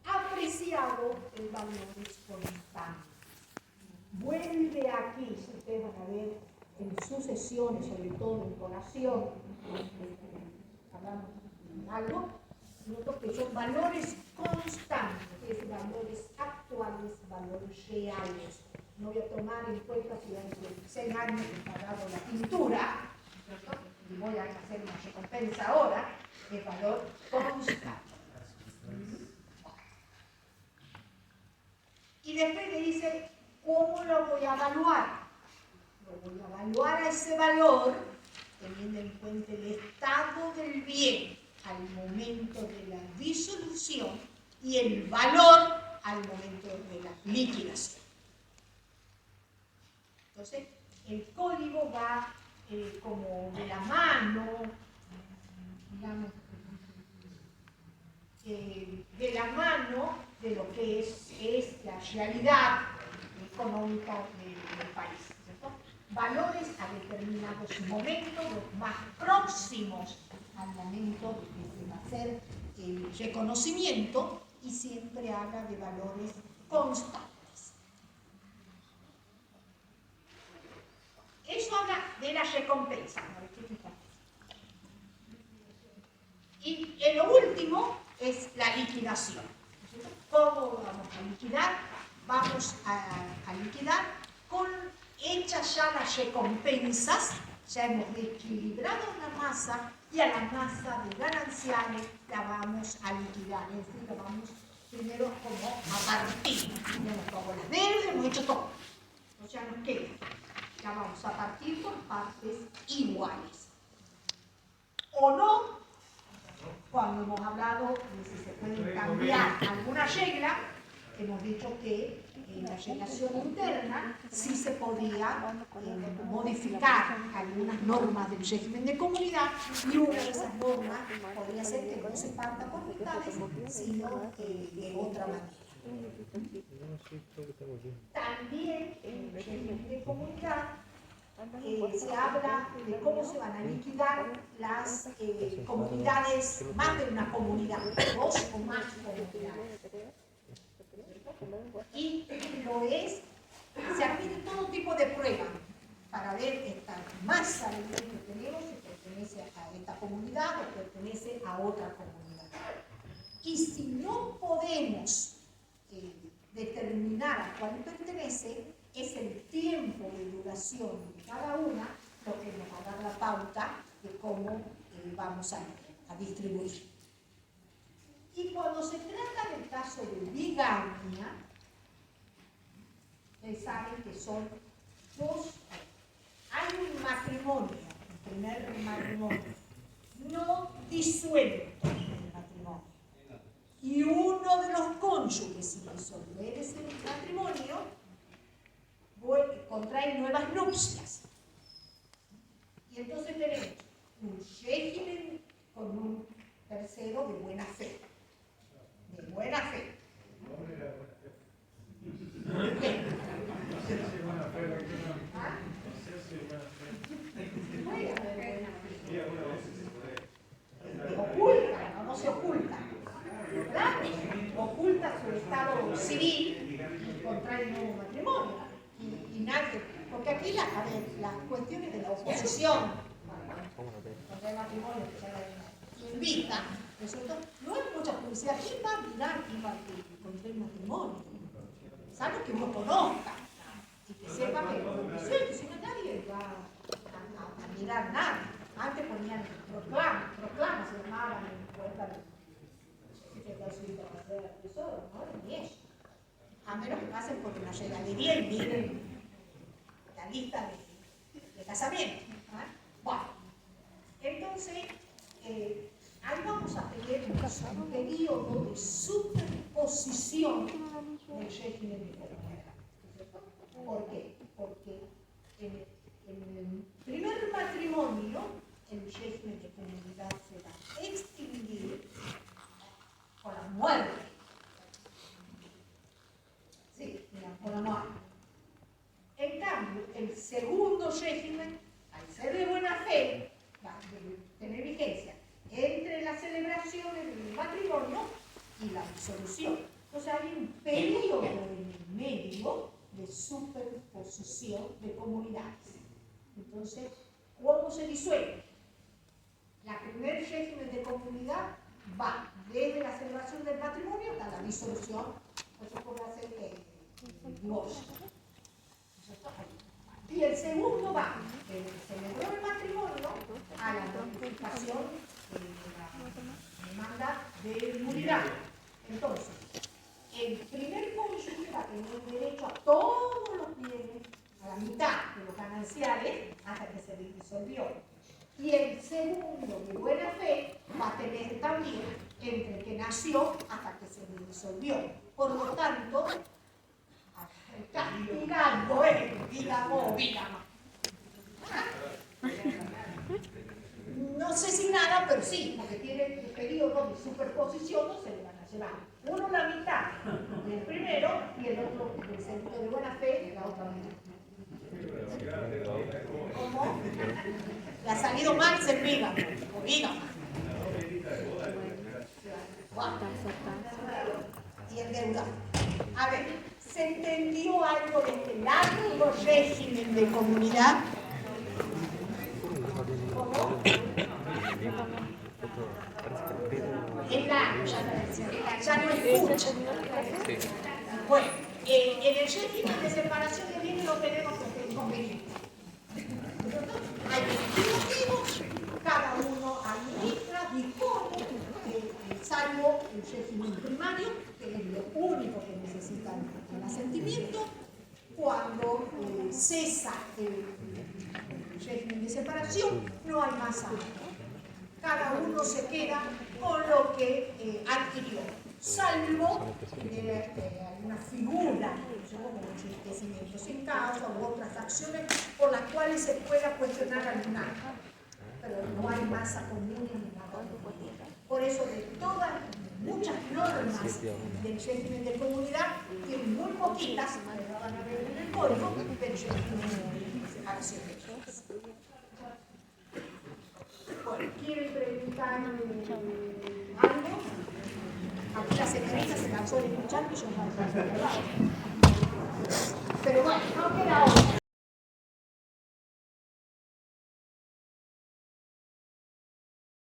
apreciado en valores constantes. Vuelve aquí, si ustedes van a ver en sucesiones, sobre todo en colación, hablamos de algo, noto que son valores constantes, es decir, valores actuales, valores reales. No voy a tomar en cuenta si dentro de 100 años he pagado la pintura, ¿cierto? Y voy a hacer una recompensa ahora, es valor constante. Y después le dice, ¿cómo lo voy a evaluar? Lo voy a evaluar a ese valor teniendo en cuenta el estado del bien al momento de la disolución y el valor al momento de la liquidación. Entonces, el código va como de la mano, digamos, de la mano de lo que es la realidad económica del país, ¿cierto? Valores a determinados momentos, los más próximos al momento de que se va a hacer el reconocimiento, y siempre habla de valores constantes. Eso habla de la recompensa. Y lo último es la liquidación. ¿Cómo vamos a liquidar? Vamos a liquidar con hechas ya las recompensas, ya hemos equilibrado la masa y a la masa de gananciales la vamos a liquidar. Es decir, la vamos primero como a partir. Ya nos pagó la deuda, hemos hecho todo. O sea, nos queda. La vamos a partir por partes iguales. O no, cuando hemos hablado de si se puede cambiar alguna regla, hemos dicho que en la relación interna sí se podía modificar algunas normas del régimen de comunidad, y una de esas normas podría ser que no se parta por mitades, sino de otra manera. También en el régimen de comunidad se habla de cómo se van a liquidar las comunidades, más de una comunidad, dos o más comunidades. Y se admite todo tipo de pruebas para ver esta masa de bien que tenemos, si pertenece a esta comunidad o pertenece a otra comunidad. Y si no podemos determinar a cuál pertenece, es el tiempo de duración de cada una lo que nos va a dar la pauta de cómo vamos a distribuir. Y cuando se trata del caso de bigamia, ustedes saben que son dos. Hay un matrimonio, el primer matrimonio, no disuelto el matrimonio. Y uno de los cónyuges, sin disolver ese matrimonio, contrae nuevas nupcias. Y entonces tenemos un régimen con un tercero de buena fe. De buena fe. Oculta, no se oculta. Claro, oculta su estado civil y contrae un nuevo matrimonio. Y nadie, porque aquí las cuestiones de la oposición, contrae matrimonio que se invita, resulta, no hay mucha publicidad. ¿Quién va a mirar quién va a contraer matrimonio? Salvo que uno conozca y que sepa que si no nadie va a mirar nada. Antes ponían proclamas se llamaban en cuenta de tesoro, ¿no? Ni eso. a menos que pasen por una regalería y miren la lista de casamientos. ¿Ah? Bueno, entonces, ahí vamos a tener un periodo de superposición del régimen de comunidad. ¿Por qué? Porque en el primer matrimonio, el régimen de comunidad será extinguido por la muerte. Sí, mira, por la muerte. En cambio, el segundo régimen, al ser de buena fe, va a tener vigencia entre la celebración del matrimonio y la disolución. Entonces hay un periodo en el medio de superposición de comunidades. Entonces, ¿cómo se disuelve? La primer régimen de comunidad va desde la celebración del matrimonio hasta la disolución, eso puede hacer el divorcio. Y el segundo va desde que se celebró el matrimonio a la notificación de la demanda de nulidad. Entonces, el primer cónyuge va a tener derecho a todos los bienes, a la mitad de los gananciales, hasta que se disolvió. Y el segundo, de buena fe, va a tener también entre el que nació hasta que se disolvió. Por lo tanto, castigando digamos, no sé si nada, pero sí, porque tiene el periodo de superposición, no se le van a llevar. Uno la mitad del primero y el otro del segundo de buena fe, la otra mitad. ¿Cómo? Le ha salido mal ser vígamo, o vígama. Y endeudado. A ver, ¿se entendió algo de este largo régimen de comunidad? ¿Cómo? Es largo, ya no escucha. Bueno, en el régimen de separación de bienes no tenemos inconvenientes. Hay motivos, cada uno administra, dispone, salvo el régimen primario, que es lo único que necesita el asentimiento. Cuando cesa el régimen de separación, no hay más algo. Cada uno se queda con lo que adquirió, salvo alguna figura, como enriquecimiento sin causa u otras acciones por las cuales se pueda cuestionar algún acto. Pero no hay masa común ni nada. Por eso, de todas, muchas normas del régimen de comunidad, tienen muy poquitas, pero no van a ver en el código, del régimen de separación de bienes. Bueno, ¿quieren preguntar algo? Aquí la secretaria se cansó de escuchar y yo no. Pero bueno, no queda otra.